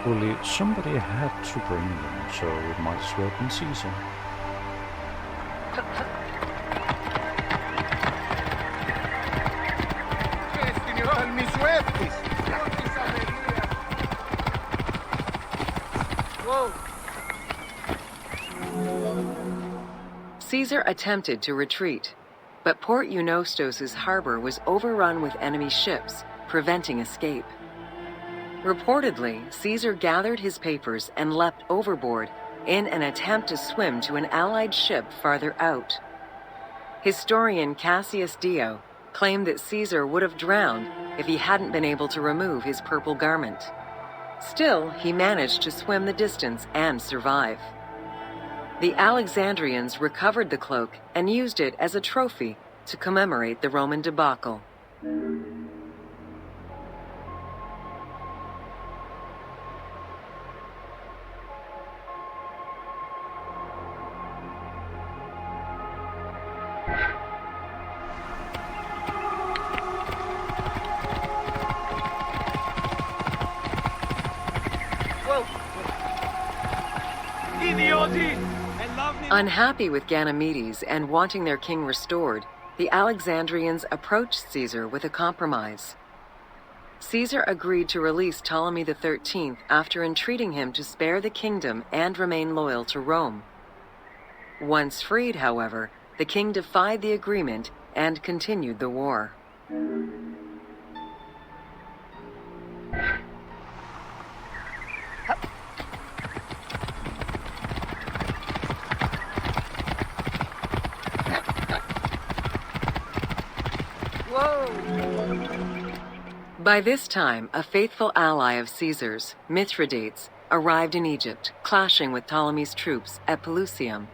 [SPEAKER 1] Well, somebody had to bring them, so it might as well have been Caesar.
[SPEAKER 3] Caesar attempted to retreat, but Port Eunostos' harbor was overrun with enemy ships, preventing escape. Reportedly, Caesar gathered his papers and leapt overboard in an attempt to swim to an Allied ship farther out. Historian Cassius Dio claimed that Caesar would have drowned if he hadn't been able to remove his purple garment. Still, he managed to swim the distance and survive. The Alexandrians recovered the cloak and used it as a trophy to commemorate the Roman debacle. Unhappy with Ganymedes and wanting their king restored, the Alexandrians approached Caesar with a compromise. Caesar agreed to release Ptolemy XIII after entreating him to spare the kingdom and remain loyal to Rome. Once freed, however, the king defied the agreement and continued the war. By this time, a faithful ally of Caesar's, Mithridates, arrived in Egypt, clashing with Ptolemy's troops at Pelusium.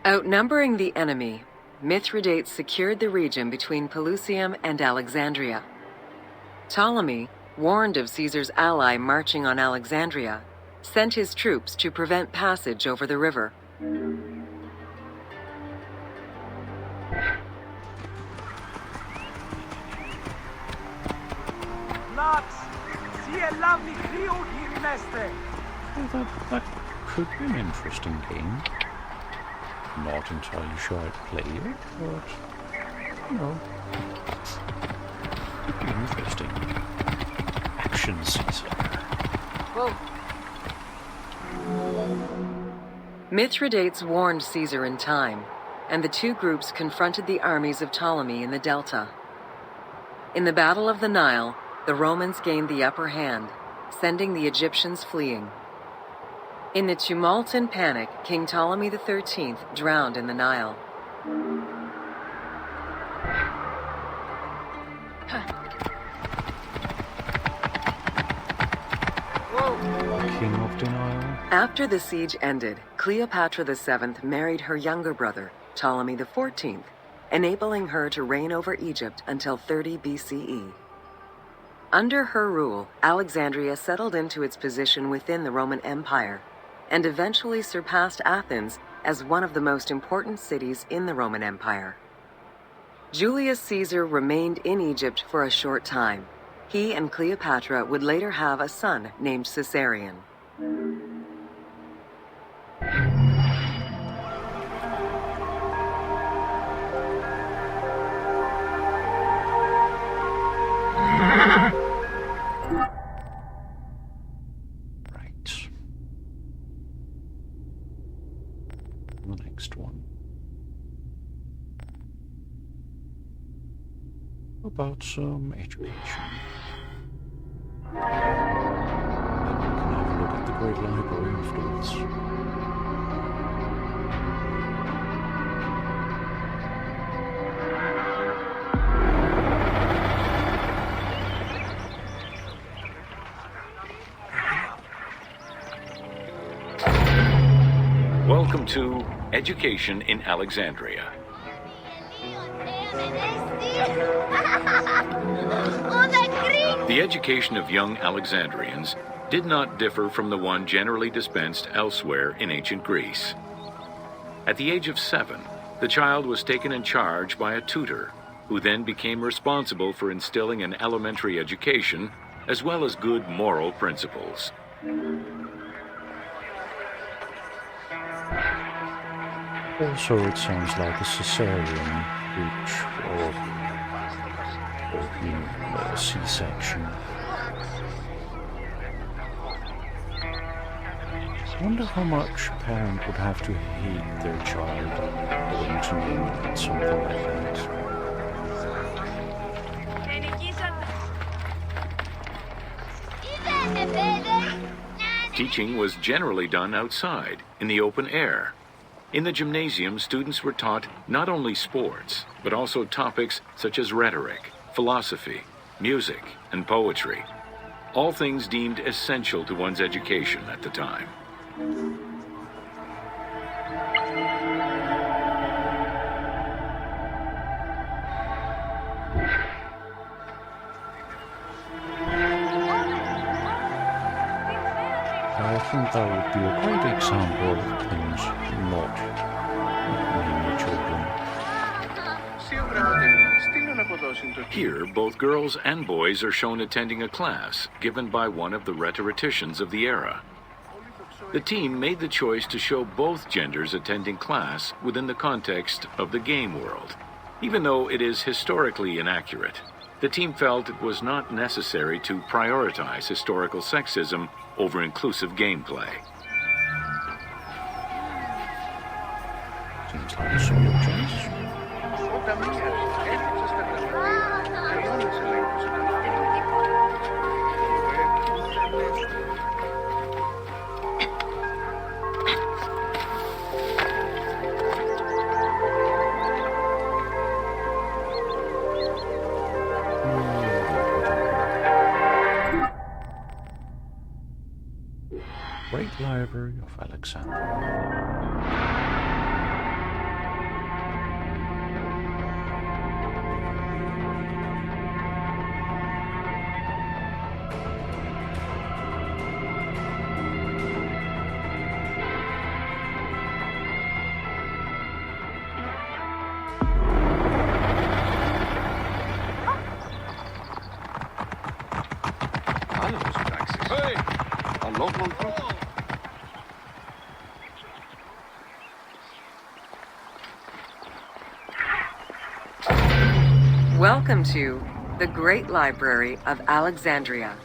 [SPEAKER 3] Outnumbering the enemy, Mithridates secured the region between Pelusium and Alexandria. Ptolemy, warned of Caesar's ally marching on Alexandria, sent his troops to prevent passage over the river.
[SPEAKER 7] Lads, see a lovely field here, Neste.
[SPEAKER 1] Well, that could be an interesting game. Not entirely sure I'd play it, but, you know, could be interesting. Action Caesar.
[SPEAKER 3] Whoa. Mithridates warned Caesar in time, and the two groups confronted the armies of Ptolemy in the Delta. In the Battle of the Nile, the Romans gained the upper hand, sending the Egyptians fleeing. In the tumult and panic, King Ptolemy XIII drowned in the Nile.
[SPEAKER 1] King of Denial.
[SPEAKER 3] After the siege ended, Cleopatra VII married her younger brother, Ptolemy XIV, enabling her to reign over Egypt until 30 BCE. Under her rule, Alexandria settled into its position within the Roman Empire, and eventually surpassed Athens as one of the most important cities in the Roman Empire. Julius Caesar remained in Egypt for a short time. He and Cleopatra would later have a son named Caesarion.
[SPEAKER 1] Right. The next one. About some education. Then we can have a look at the Great Library afterwards.
[SPEAKER 2] Welcome to Education in Alexandria. The education of young Alexandrians did not differ from the one generally dispensed elsewhere in ancient Greece. At the age of 7, the child was taken in charge by a tutor, who then became responsible for instilling an elementary education as well as good moral principles.
[SPEAKER 1] Also, it sounds like a cesarean, a C-section. I wonder how much a parent would have to hate their child going to name something like that.
[SPEAKER 2] Teaching was generally done outside, in the open air. In the gymnasium, students were taught not only sports, but also topics such as rhetoric, philosophy, music, and poetry. All things deemed essential to one's education at the time.
[SPEAKER 1] I think that would be a great example of things not naming children.
[SPEAKER 2] Here, both girls and boys are shown attending a class given by one of the rhetoricians of the era. The team made the choice to show both genders attending class within the context of the game world. Even though it is historically inaccurate, the team felt it was not necessary to prioritize historical sexism over inclusive gameplay.
[SPEAKER 1] Seems like a solid choice. Library of Alexandria.
[SPEAKER 3] Welcome to the Great Library of Alexandria.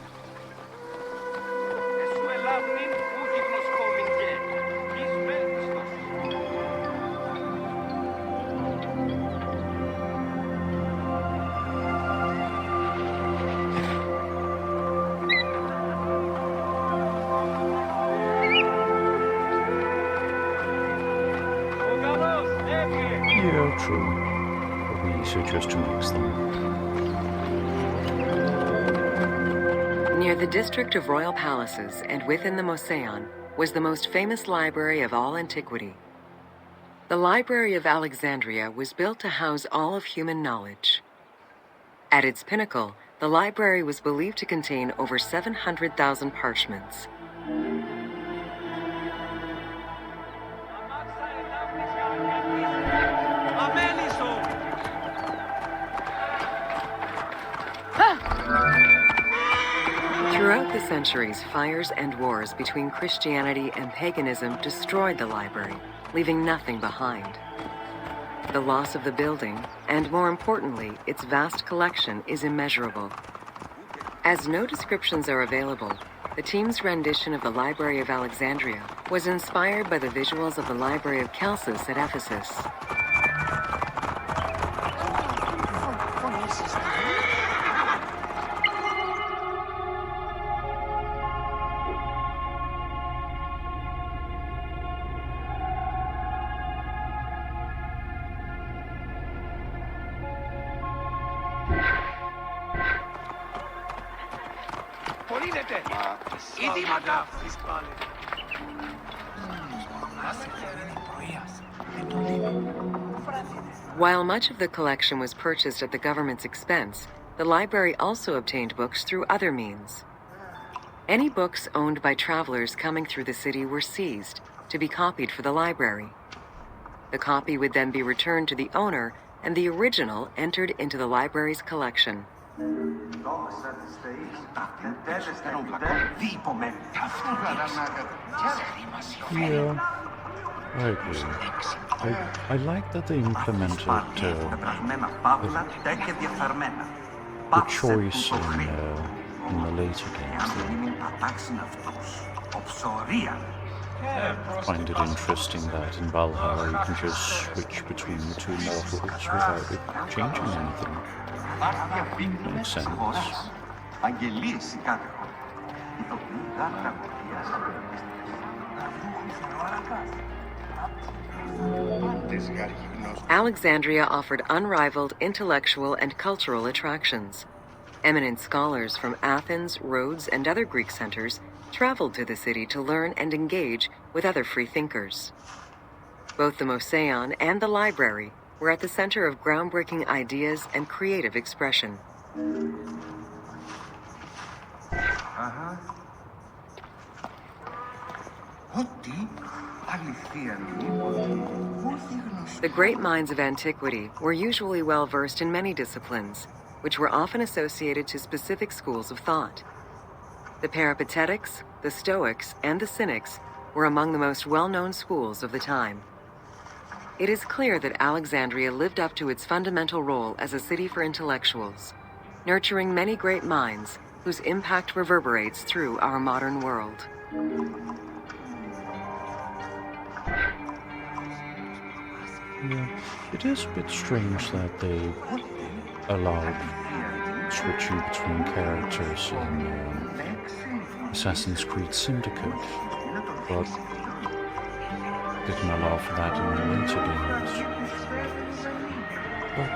[SPEAKER 1] Yeah, true. But we suggest to mix them.
[SPEAKER 3] Near the district of royal palaces and within the Moseon was the most famous library of all antiquity. The Library of Alexandria was built to house all of human knowledge. At its pinnacle, the library was believed to contain over 700,000 parchments. Throughout the centuries, fires and wars between Christianity and paganism destroyed the library, leaving nothing behind. The loss of the building, and more importantly, its vast collection, is immeasurable. As no descriptions are available, the team's rendition of the Library of Alexandria was inspired by the visuals of the Library of Chalcis at Ephesus. While much of the collection was purchased at the government's expense, the library also obtained books through other means. Any books owned by travelers coming through the city were seized to be copied for the library. The copy would then be returned to the owner, and the original entered into the library's collection.
[SPEAKER 1] Yeah, I agree. I like that they implemented the choice in the later games. I find it interesting that in Valhalla you can just switch between the two mortals without it changing anything. Makes sense.
[SPEAKER 3] Alexandria offered unrivaled intellectual and cultural attractions. Eminent scholars from Athens, Rhodes, and other Greek centers traveled to the city to learn and engage with other free thinkers. Both the Moseon and the library were at the center of groundbreaking ideas and creative expression. The great minds of antiquity were usually well versed in many disciplines, which were often associated to specific schools of thought. The Peripatetics, the Stoics, and the Cynics were among the most well-known schools of the time. It is clear that Alexandria lived up to its fundamental role as a city for intellectuals, nurturing many great minds whose impact reverberates through our modern world.
[SPEAKER 1] Yeah, it is a bit strange that they allowed switching between characters in Assassin's Creed Syndicate, but didn't allow for that in the later games. But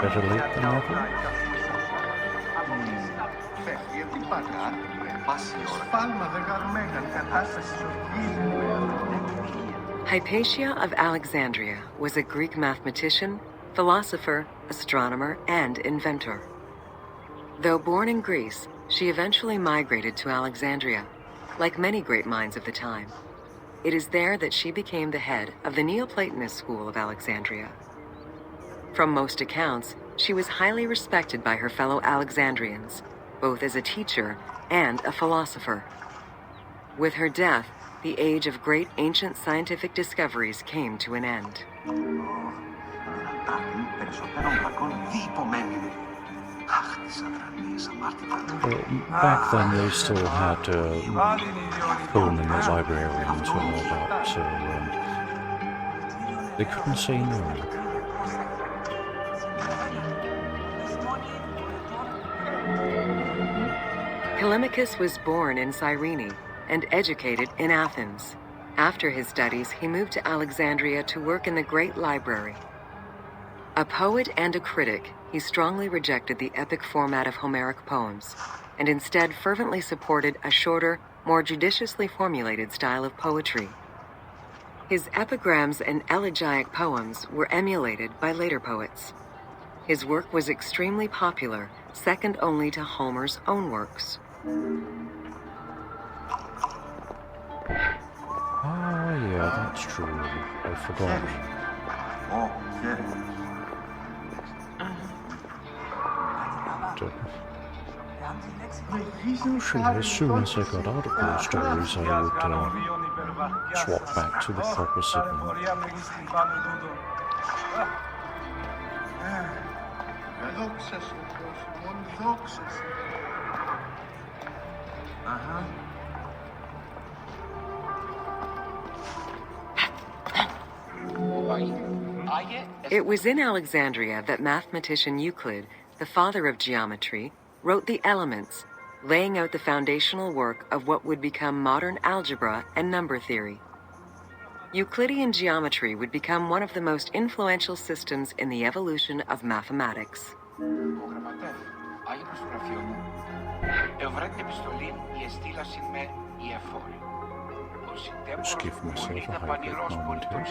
[SPEAKER 1] better late than never.
[SPEAKER 5] φεύγει από την πατά, πάση ώρα. Σφάλμα δεν κάνουμε κατάσταση
[SPEAKER 3] Hypatia of Alexandria was a Greek mathematician, philosopher, astronomer, and inventor. Though born in Greece, she eventually migrated to Alexandria, like many great minds of the time. It is there that she became the head of the Neoplatonist school of Alexandria. From most accounts, she was highly respected by her fellow Alexandrians, both as a teacher and a philosopher. With her death, the age of great ancient scientific discoveries came to an end.
[SPEAKER 1] Back then, they still had Pullman the librarians and all that, so they couldn't say no.
[SPEAKER 3] Telemachus was born in Cyrene and educated in Athens. After his studies, he moved to Alexandria to work in the Great Library. A poet and a critic, he strongly rejected the epic format of Homeric poems, and instead fervently supported a shorter, more judiciously formulated style of poetry. His epigrams and elegiac poems were emulated by later poets. His work was extremely popular, second only to Homer's own works.
[SPEAKER 1] Ah, yeah, that's true. I forgot. Usually, as soon as I got out of those stories, I would swap back to the proper signal.
[SPEAKER 3] It was in Alexandria that mathematician Euclid, the father of geometry, wrote the Elements, laying out the foundational work of what would become modern algebra and number theory. Euclidean geometry would become one of the most influential systems in the evolution of mathematics.
[SPEAKER 1] Just give myself a hydrate moment here.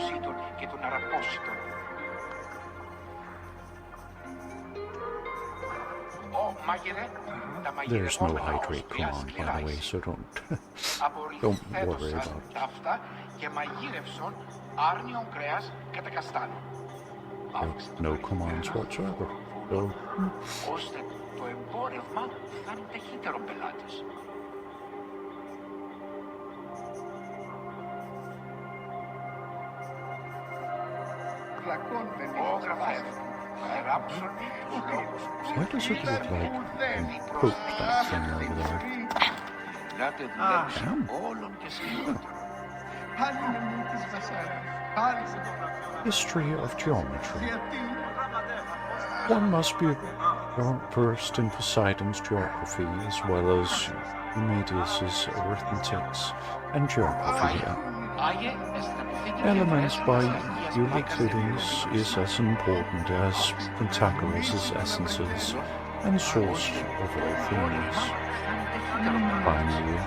[SPEAKER 1] There's no hydrate command, by the way, so don't worry about it. No commands whatsoever. So, why does it look like Pope that thing over there? History of geometry. One must be versed in Poseidon's geography as well as Eumedes' arithmetics and geography. Elements by Euclides is as important as Pythagoras' essences and source of all things. Finally,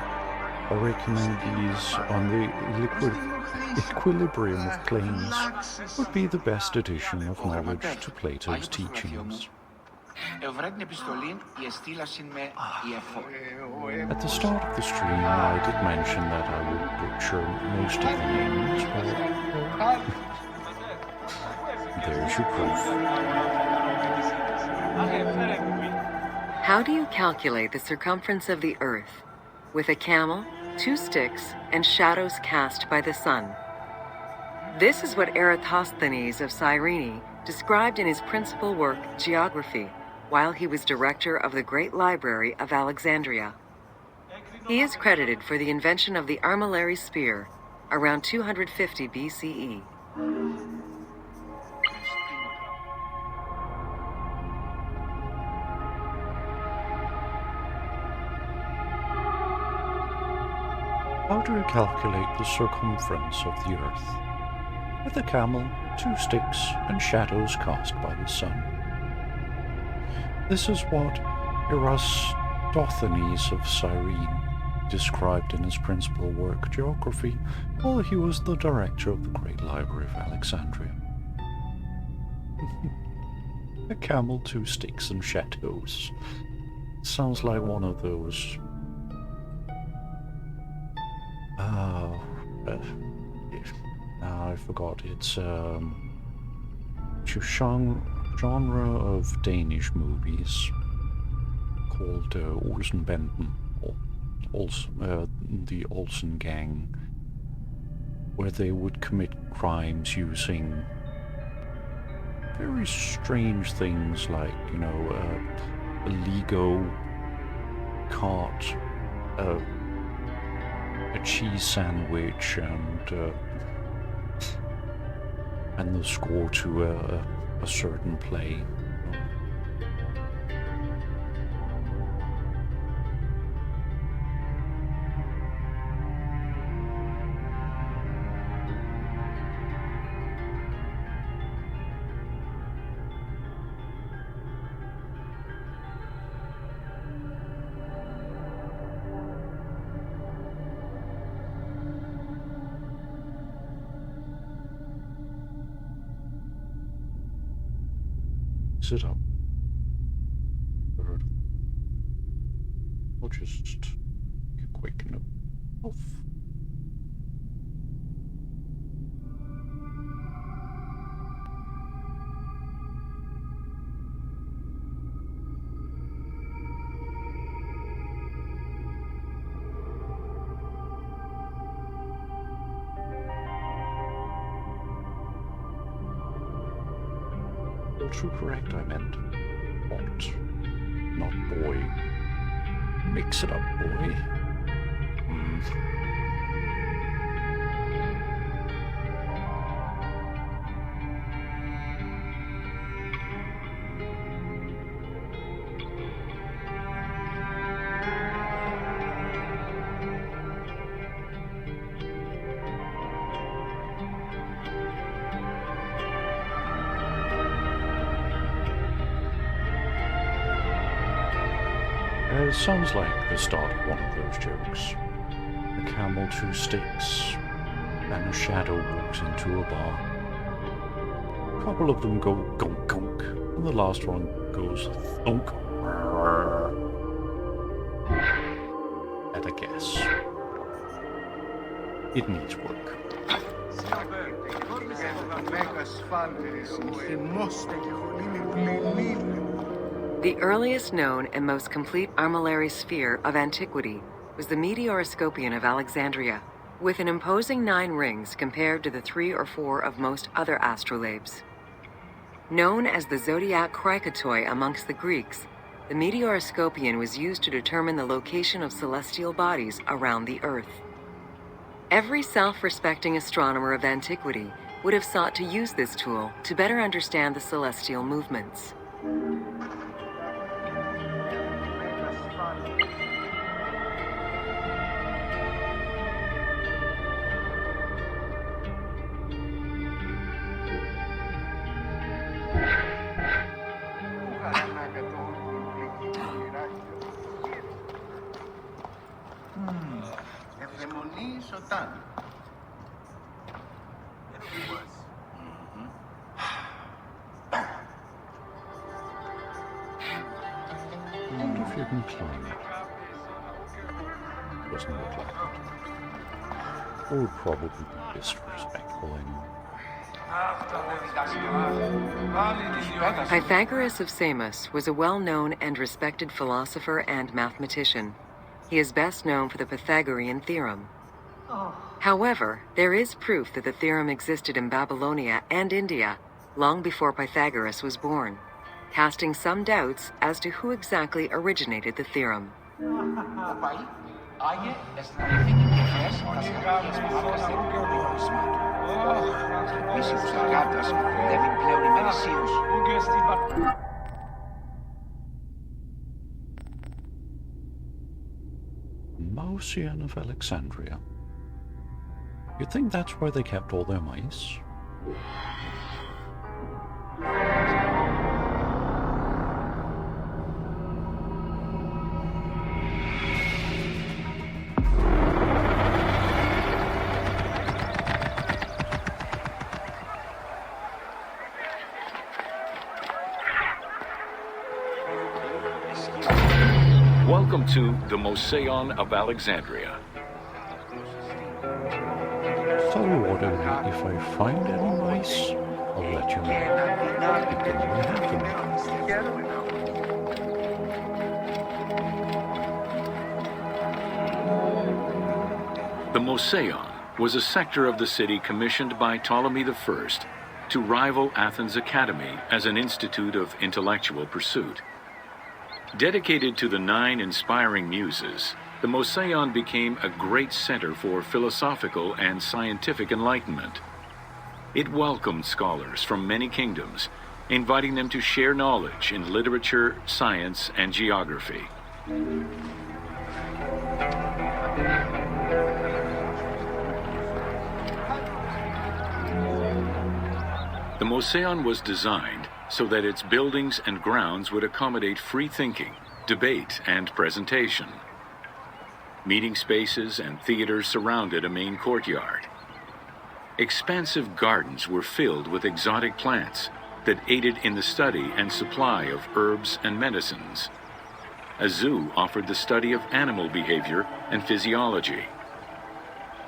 [SPEAKER 1] by reckoning these on the equilibrium of planes would be the best addition of knowledge to Plato's teachings. At the start of the stream, I did mention that I would butcher most of the names, but there's your proof.
[SPEAKER 3] How do you calculate the circumference of the Earth? With a camel, 2 sticks, and shadows cast by the sun. This is what Eratosthenes of Cyrene described in his principal work, Geography, while he was director of the Great Library of Alexandria. He is credited for the invention of the armillary spear around 250 BCE.
[SPEAKER 1] How do you calculate the circumference of the Earth? With a camel, 2 sticks, and shadows cast by the sun. This is what Diogenes of Cyrene described in his principal work, Geography, while he was the director of the Great Library of Alexandria. A camel, 2 sticks, and chateaus. Sounds like one of those. I forgot. It's genre of Danish movies called Olsenbanden, or the Olsen Gang, where they would commit crimes using very strange things like, a Lego cart, a cheese sandwich, and the score to a certain play. Sit up. I'll just make a quick note of. True correct, I meant what, not boy. Mix it up, boy. It sounds like the start of one of those jokes. A camel, 2 sticks, and a shadow walks into a bar. A couple of them go gunk gunk, and the last one goes thunk. At a guess. It needs work.
[SPEAKER 3] The earliest known and most complete armillary sphere of antiquity was the Meteoroscopian of Alexandria, with an imposing 9 rings compared to the 3 or 4 of most other astrolabes. Known as the zodiac krikatoi amongst the Greeks, the Meteoroscopian was used to determine the location of celestial bodies around the Earth. Every self-respecting astronomer of antiquity would have sought to use this tool to better understand the celestial movements.
[SPEAKER 1] I wonder if you can climb it. Doesn't look like it. Or would probably be disrespectful anyway.
[SPEAKER 3] Pythagoras of Samos was a well-known and respected philosopher and mathematician. He is best known for the Pythagorean theorem. However, there is proof that the theorem existed in Babylonia and India long before Pythagoras was born, casting some doubts as to who exactly originated the theorem.
[SPEAKER 1] Mausian of Alexandria. You'd think that's where they kept all their mice.
[SPEAKER 2] Welcome to the Moseon of Alexandria.
[SPEAKER 1] So what, if I find any mice, I'll let you know. It can only happen.
[SPEAKER 2] The Moseon was a sector of the city commissioned by Ptolemy I to rival Athens' Academy as an institute of intellectual pursuit. Dedicated to the 9 inspiring muses, the Moseon became a great center for philosophical and scientific enlightenment. It welcomed scholars from many kingdoms, inviting them to share knowledge in literature, science, and geography. The Moseon was designed so that its buildings and grounds would accommodate free thinking, debate, and presentation. Meeting spaces and theaters surrounded a main courtyard. Expansive gardens were filled with exotic plants that aided in the study and supply of herbs and medicines. A zoo offered the study of animal behavior and physiology.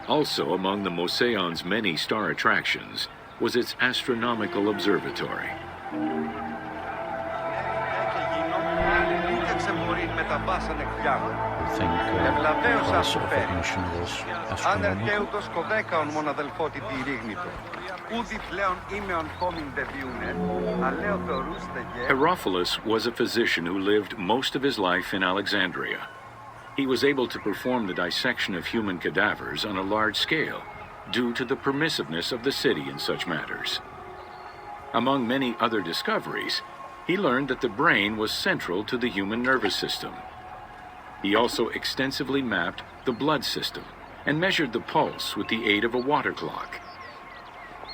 [SPEAKER 2] Also among the Moseon's many star attractions was its astronomical observatory.
[SPEAKER 1] I think also definition was astronomical.
[SPEAKER 2] Herophilus was a physician who lived most of his life in Alexandria. He was able to perform the dissection of human cadavers on a large scale, due to the permissiveness of the city in such matters. Among many other discoveries, he learned that the brain was central to the human nervous system. He also extensively mapped the blood system and measured the pulse with the aid of a water clock.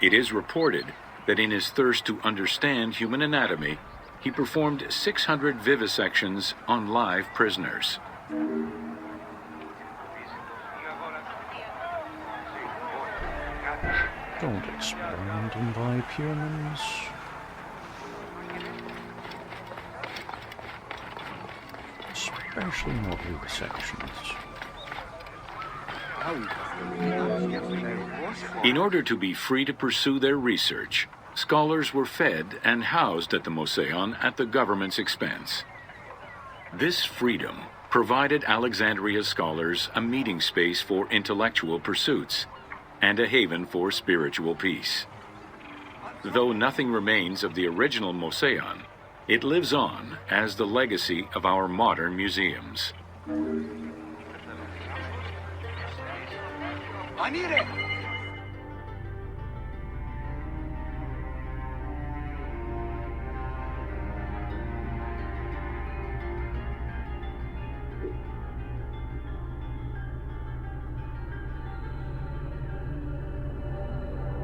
[SPEAKER 2] It is reported that in his thirst to understand human anatomy, he performed 600 vivisections on live prisoners.
[SPEAKER 1] Don't experiment in live humans. Especially not vivisections.
[SPEAKER 2] In order to be free to pursue their research, scholars were fed and housed at the Moseon at the government's expense. This freedom provided Alexandria's scholars a meeting space for intellectual pursuits and a haven for spiritual peace. Though nothing remains of the original Moseon, it lives on as the legacy of our modern museums.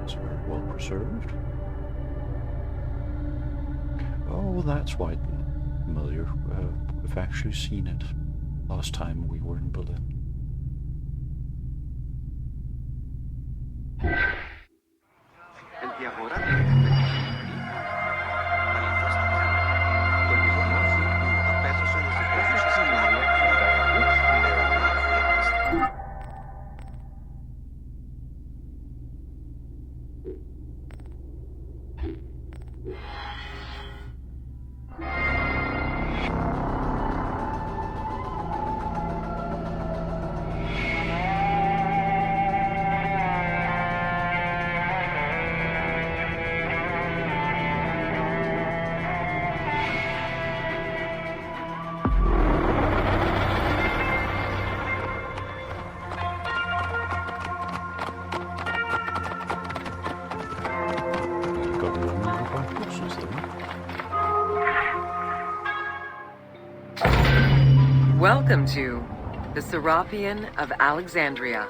[SPEAKER 1] It's very well preserved. Oh, that's why familiar. We've actually seen it last time we were in Berlin.
[SPEAKER 3] Welcome to the Seraphian of Alexandria.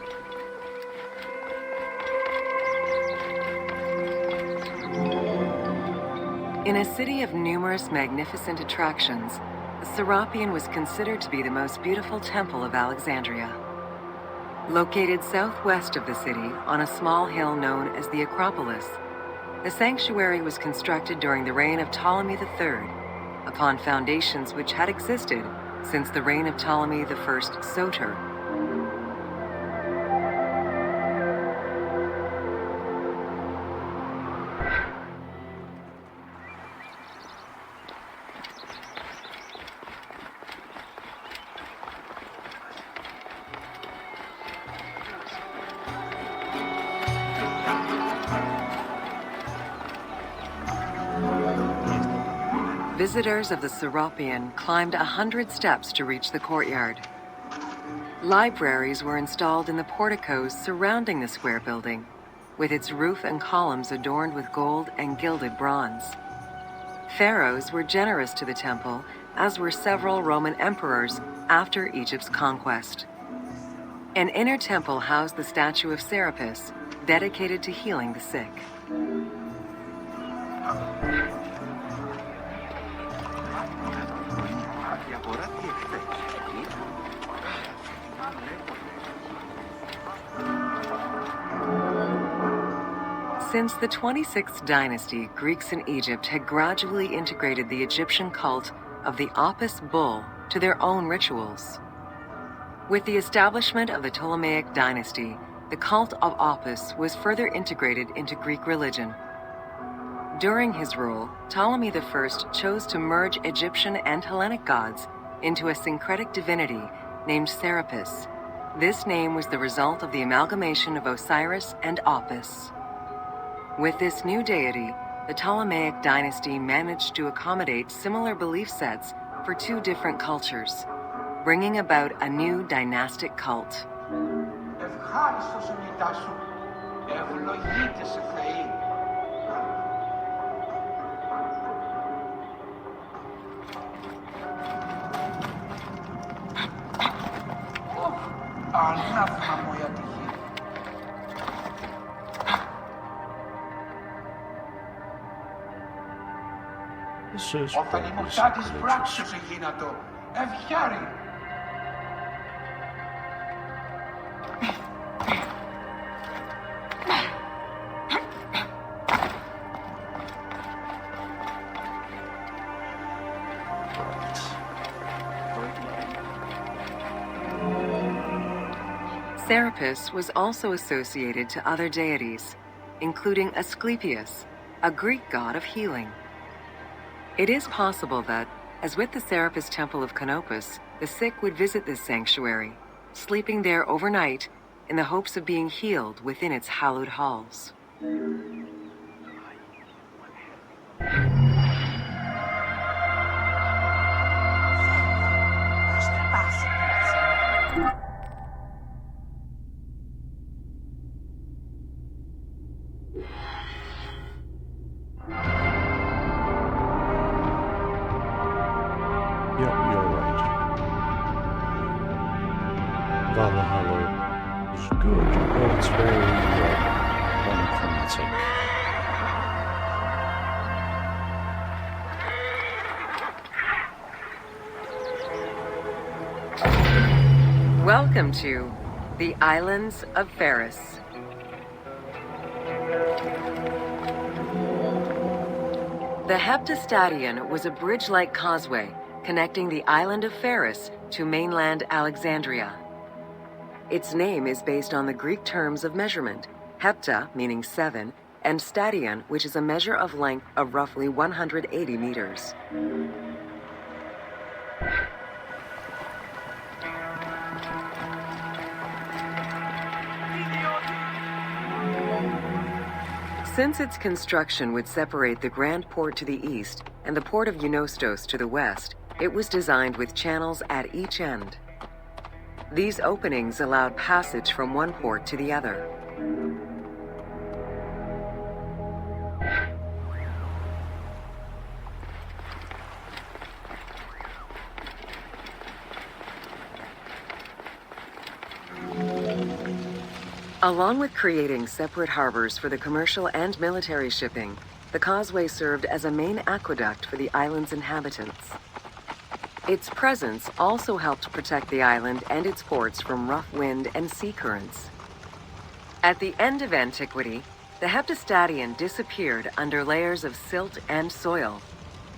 [SPEAKER 3] In a city of numerous magnificent attractions, the Seraphian was considered to be the most beautiful temple of Alexandria. Located southwest of the city on a small hill known as the Acropolis, the sanctuary was constructed during the reign of Ptolemy III, upon foundations which had existed since the reign of Ptolemy I Soter. Visitors of the Seraphian climbed 100 steps to reach the courtyard. Libraries were installed in the porticos surrounding the square building, with its roof and columns adorned with gold and gilded bronze. Pharaohs were generous to the temple, as were several Roman emperors after Egypt's conquest. An inner temple housed the statue of Serapis, dedicated to healing the sick. Since the 26th dynasty, Greeks in Egypt had gradually integrated the Egyptian cult of the Apis bull to their own rituals. With the establishment of the Ptolemaic Dynasty, the cult of Apis was further integrated into Greek religion. During his rule, Ptolemy I chose to merge Egyptian and Hellenic gods into a syncretic divinity named Serapis. This name was the result of the amalgamation of Osiris and Apis. With this new deity, the Ptolemaic dynasty managed to accommodate similar belief sets for two different cultures, bringing about a new dynastic cult.
[SPEAKER 5] Ευχάριστος η μητά σου, ευλογείται σε Θεή. Ανάθαμα μου για τη γη. Όταν η μοχτά της πράξεως εγίνατο, ευχιάρη.
[SPEAKER 3] Serapis was also associated to other deities, including Asclepius, a Greek god of healing. It is possible that, as with the Serapis Temple of Canopus, the sick would visit this sanctuary, sleeping there overnight in the hopes of being healed within its hallowed halls.
[SPEAKER 1] Yep, you're right. Valhalla is good, but it's very unchromatic.
[SPEAKER 3] Welcome to the Islands of Ferris. The Hepta Stadium was a bridge-like causeway connecting the island of Ferris to mainland Alexandria. Its name is based on the Greek terms of measurement, hepta, meaning 7, and stadion, which is a measure of length of roughly 180 meters. Since its construction would separate the Grand Port to the east and the Port of Eunostos to the west, it was designed with channels at each end. These openings allowed passage from one port to the other. Along with creating separate harbors for the commercial and military shipping, the causeway served as a main aqueduct for the island's inhabitants. Its presence also helped protect the island and its ports from rough wind and sea currents. At the end of antiquity, the Hepta Stadium disappeared under layers of silt and soil,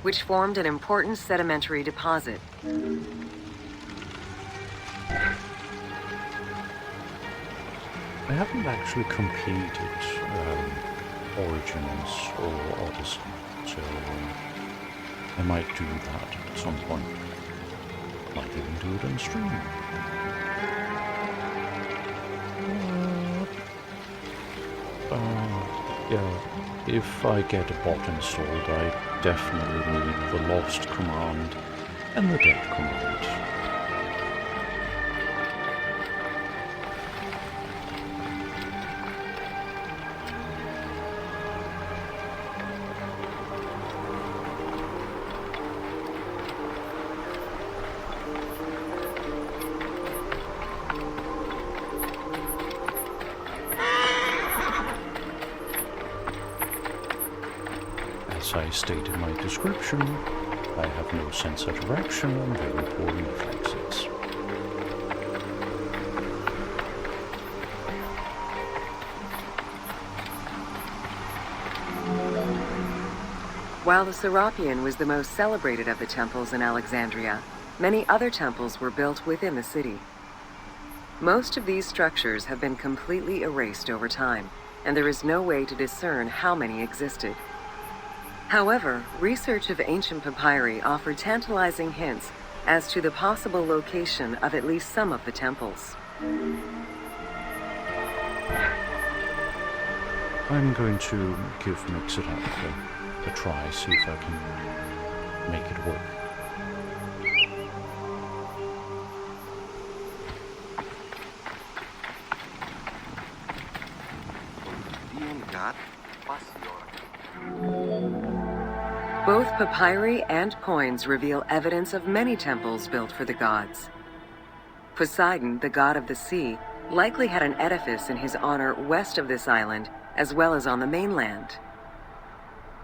[SPEAKER 3] which formed an important sedimentary deposit.
[SPEAKER 1] haven't actually completed Origins or Odyssey, so I might do that at some point. Might even do it on stream. Yeah, if I get a bot installed, I definitely need the Lost command and the Dead command. As I stated in my description, I have no sense of direction and very poor reflexes.
[SPEAKER 3] While the Serapion was the most celebrated of the temples in Alexandria, many other temples were built within the city. Most of these structures have been completely erased over time, and there is no way to discern how many existed. However, research of ancient papyri offered tantalizing hints as to the possible location of at least some of the temples.
[SPEAKER 1] I'm going to give Mix It Up a try, see if I can make it work.
[SPEAKER 3] Both papyri and coins reveal evidence of many temples built for the gods. Poseidon, the god of the sea, likely had an edifice in his honor west of this island, as well as on the mainland.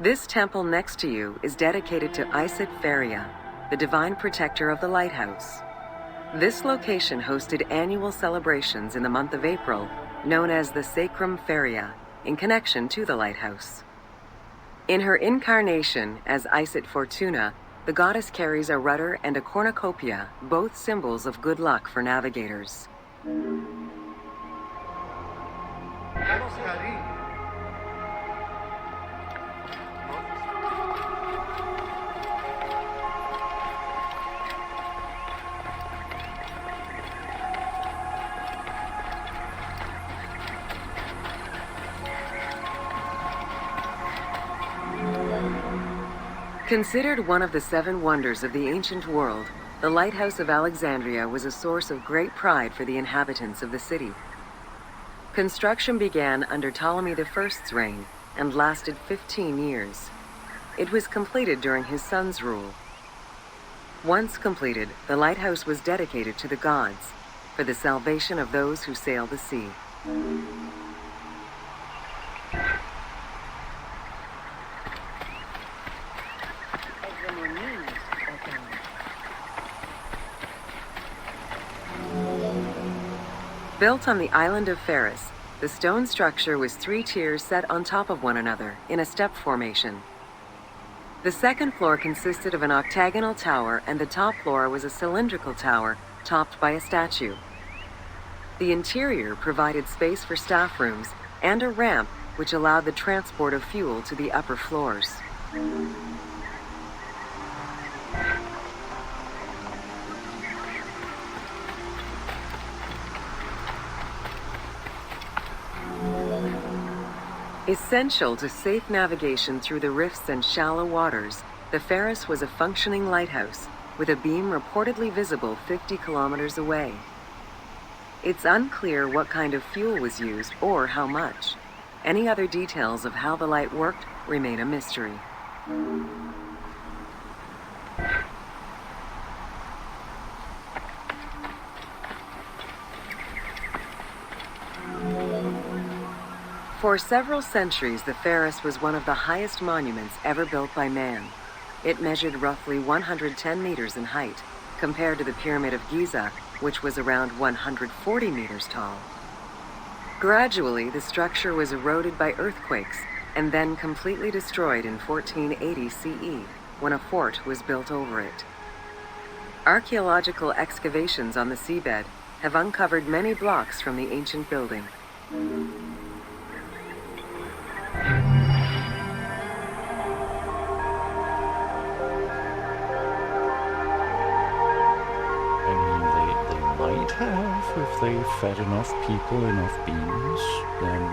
[SPEAKER 3] This temple next to you is dedicated to Isis Feria, the divine protector of the lighthouse. This location hosted annual celebrations in the month of April, known as the Sacrum Feria, in connection to the lighthouse. In her incarnation as Isis Fortuna, the goddess carries a rudder and a cornucopia, both symbols of good luck for navigators. Considered one of the 7 wonders of the ancient world, the Lighthouse of Alexandria was a source of great pride for the inhabitants of the city. Construction began under Ptolemy I's reign and lasted 15 years. It was completed during his son's rule. Once completed, the lighthouse was dedicated to the gods for the salvation of those who sail the sea. Built on the island of Ferris, the stone structure was 3 tiers set on top of one another in a step formation. The second floor consisted of an octagonal tower, and the top floor was a cylindrical tower topped by a statue. The interior provided space for staff rooms and a ramp which allowed the transport of fuel to the upper floors. Essential to safe navigation through the rifts and shallow waters, the Ferris was a functioning lighthouse, with a beam reportedly visible 50 kilometers away. It's unclear what kind of fuel was used or how much. Any other details of how the light worked remain a mystery. For several centuries, the Ferris was one of the highest monuments ever built by man. It measured roughly 110 meters in height, compared to the Pyramid of Giza, which was around 140 meters tall. Gradually, the structure was eroded by earthquakes and then completely destroyed in 1480 CE, when a fort was built over it. Archaeological excavations on the seabed have uncovered many blocks from the ancient building,
[SPEAKER 1] Might have if they fed enough people enough beans, then...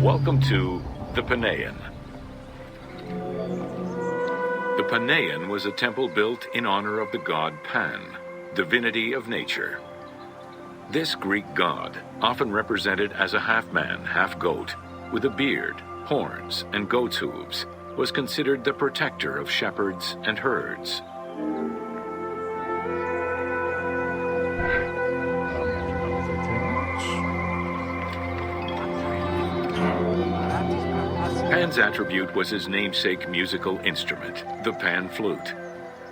[SPEAKER 2] Welcome to the Panean. The Panean was a temple built in honor of the god Pan, divinity of nature. This Greek god, often represented as a half-man, half-goat, with a beard, horns, and goat's hooves, was considered the protector of shepherds and herds. Pan's attribute was his namesake musical instrument, the pan flute.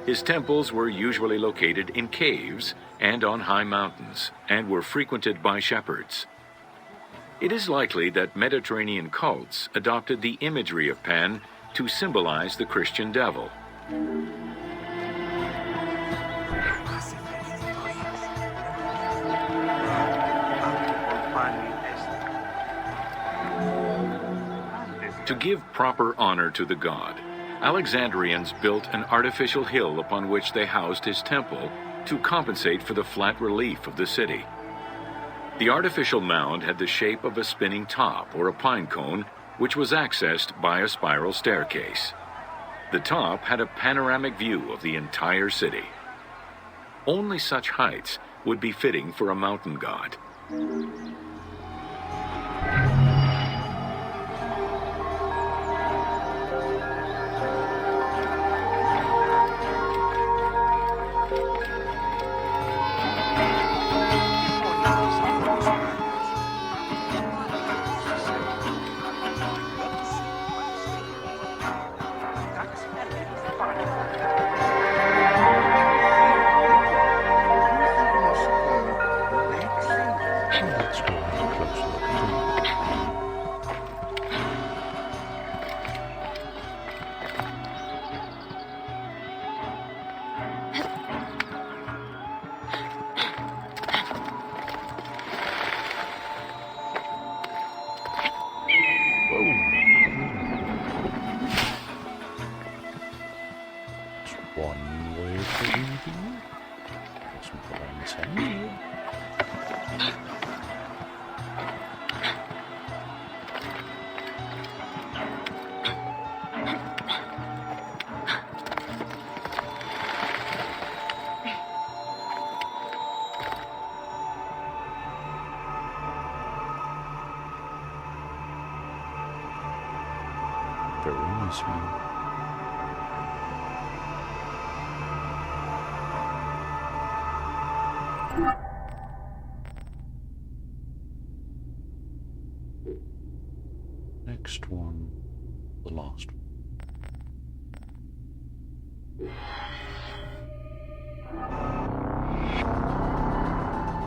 [SPEAKER 2] His temples were usually located in caves and on high mountains, and were frequented by shepherds. It is likely that Mediterranean cults adopted the imagery of Pan to symbolize the Christian devil. To give proper honor to the god, Alexandrians built an artificial hill upon which they housed his temple to compensate for the flat relief of the city. The artificial mound had the shape of a spinning top or a pine cone, which was accessed by a spiral staircase. The top had a panoramic view of the entire city. Only such heights would be fitting for a mountain god.
[SPEAKER 1] Very nice, man. Next one, the last one.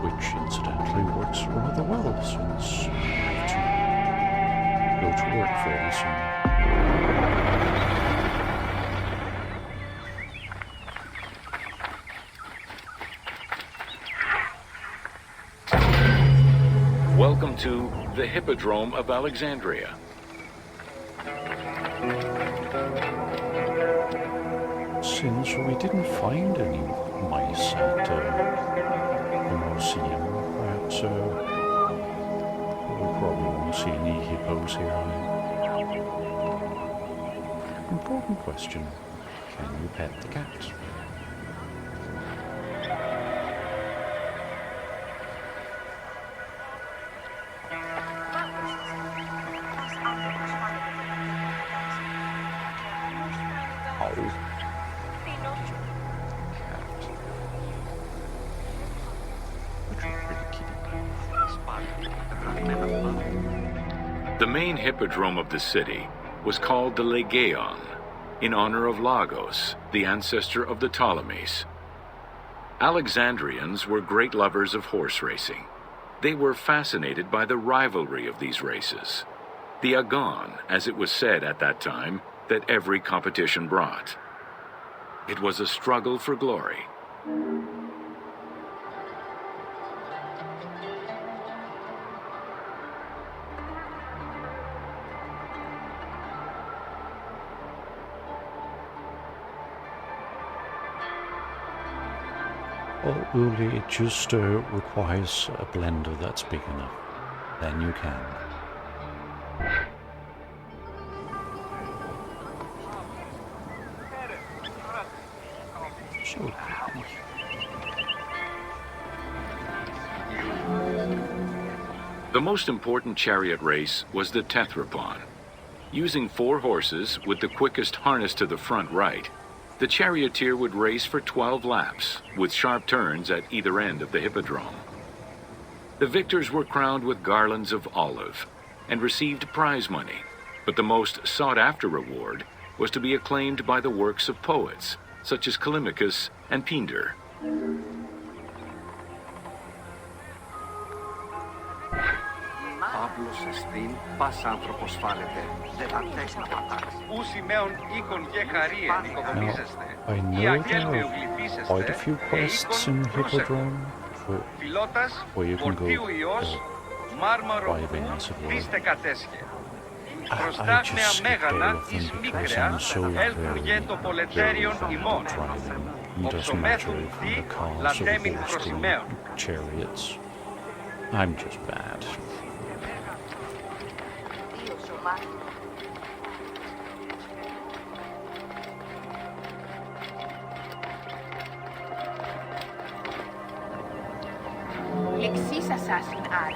[SPEAKER 1] Which incidentally works rather well since I have to go to work fairly soon.
[SPEAKER 2] Welcome to the Hippodrome of Alexandria.
[SPEAKER 1] Since we didn't find any mice at the museum, perhaps we probably won't see any hippos here. Important question. Can you pet the cat?
[SPEAKER 2] The main hippodrome of the city was called the Legeon, in honor of Lagos, the ancestor of the Ptolemies. Alexandrians were great lovers of horse racing. They were fascinated by the rivalry of these races, the agon, as it was said at that time, that every competition brought. It was a struggle for glory.
[SPEAKER 1] Well, Uli, it just requires a blender that's big enough. Then you can. So pretty.
[SPEAKER 2] The most important chariot race was the Tethrapon. Using 4 horses with the quickest harness to the front right, the charioteer would race for 12 laps, with sharp turns at either end of the hippodrome. The victors were crowned with garlands of olive and received prize money, but the most sought-after reward was to be acclaimed by the works of poets, such as Callimachus and Pindar.
[SPEAKER 7] Παύλος εστίν, πας άνθρωπος φάλετε, δεν θα θες να πατάξει. Ου σημαίων οίκων και χαρίεν οικοδομίζεστε.
[SPEAKER 1] I know there are quite a few quests in Hippodrome where you can go driving, as it were. I just skipped all of them because I'm so very fond of driving. It doesn't matter if in the cars or the horse-drawn chariots. I'm just bad.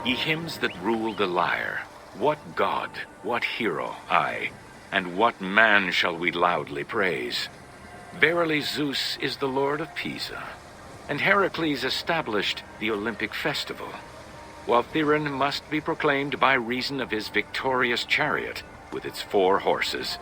[SPEAKER 2] Ye hymns that rule the lyre, what god, what hero, aye, and what man shall we loudly praise? Verily Zeus is the lord of Pisa, and Heracles established the Olympic festival, while Theron must be proclaimed by reason of his victorious chariot with its 4 horses.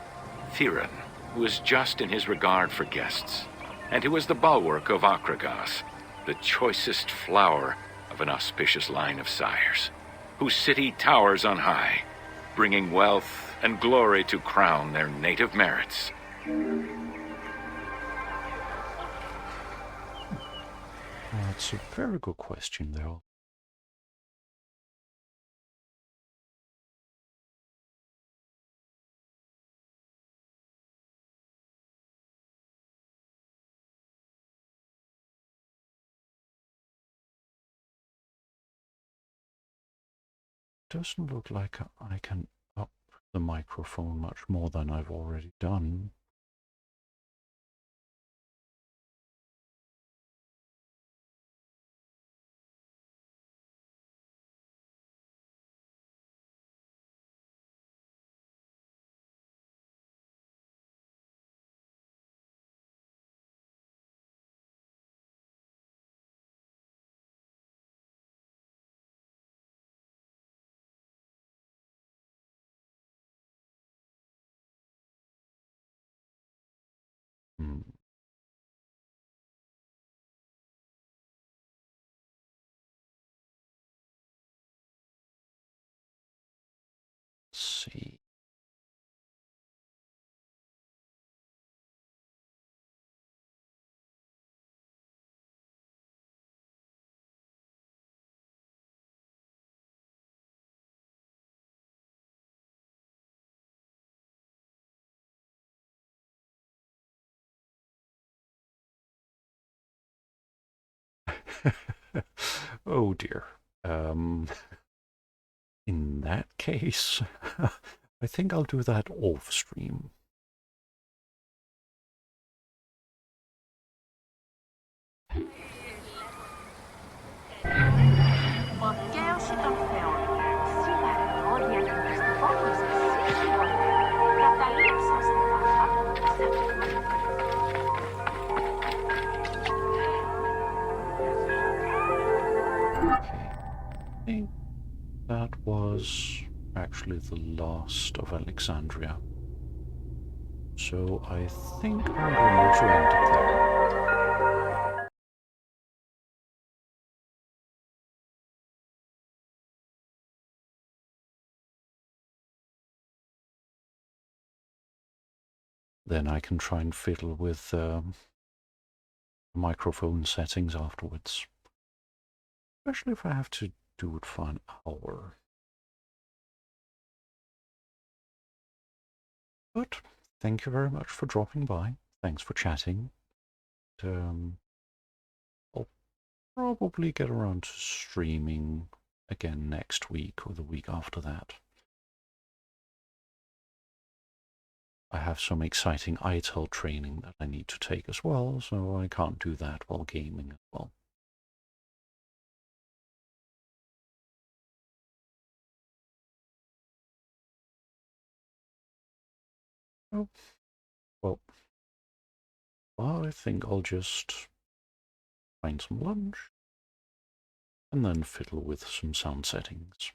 [SPEAKER 2] Theron, who is just in his regard for guests, and who is the bulwark of Acragas, the choicest flower of an auspicious line of sires, whose city towers on high, bringing wealth and glory to crown their native merits.
[SPEAKER 1] That's a very good question, though. Doesn't look like I can up the microphone much more than I've already done. See. Oh dear. In that case, I think I'll do that off stream. I think that was actually the last of Alexandria. So I think I'm going to end it there. Then I can try and fiddle with microphone settings afterwards. Especially if I have to do it for an hour. But thank you very much for dropping by. Thanks for chatting. I'll probably get around to streaming again next week or the week after that. I have some exciting ITEL training that I need to take as well, so I can't do that while gaming as well. Oh, well, I think I'll just find some lunch and then fiddle with some sound settings.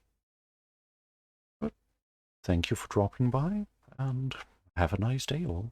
[SPEAKER 1] But thank you for dropping by, and have a nice day all.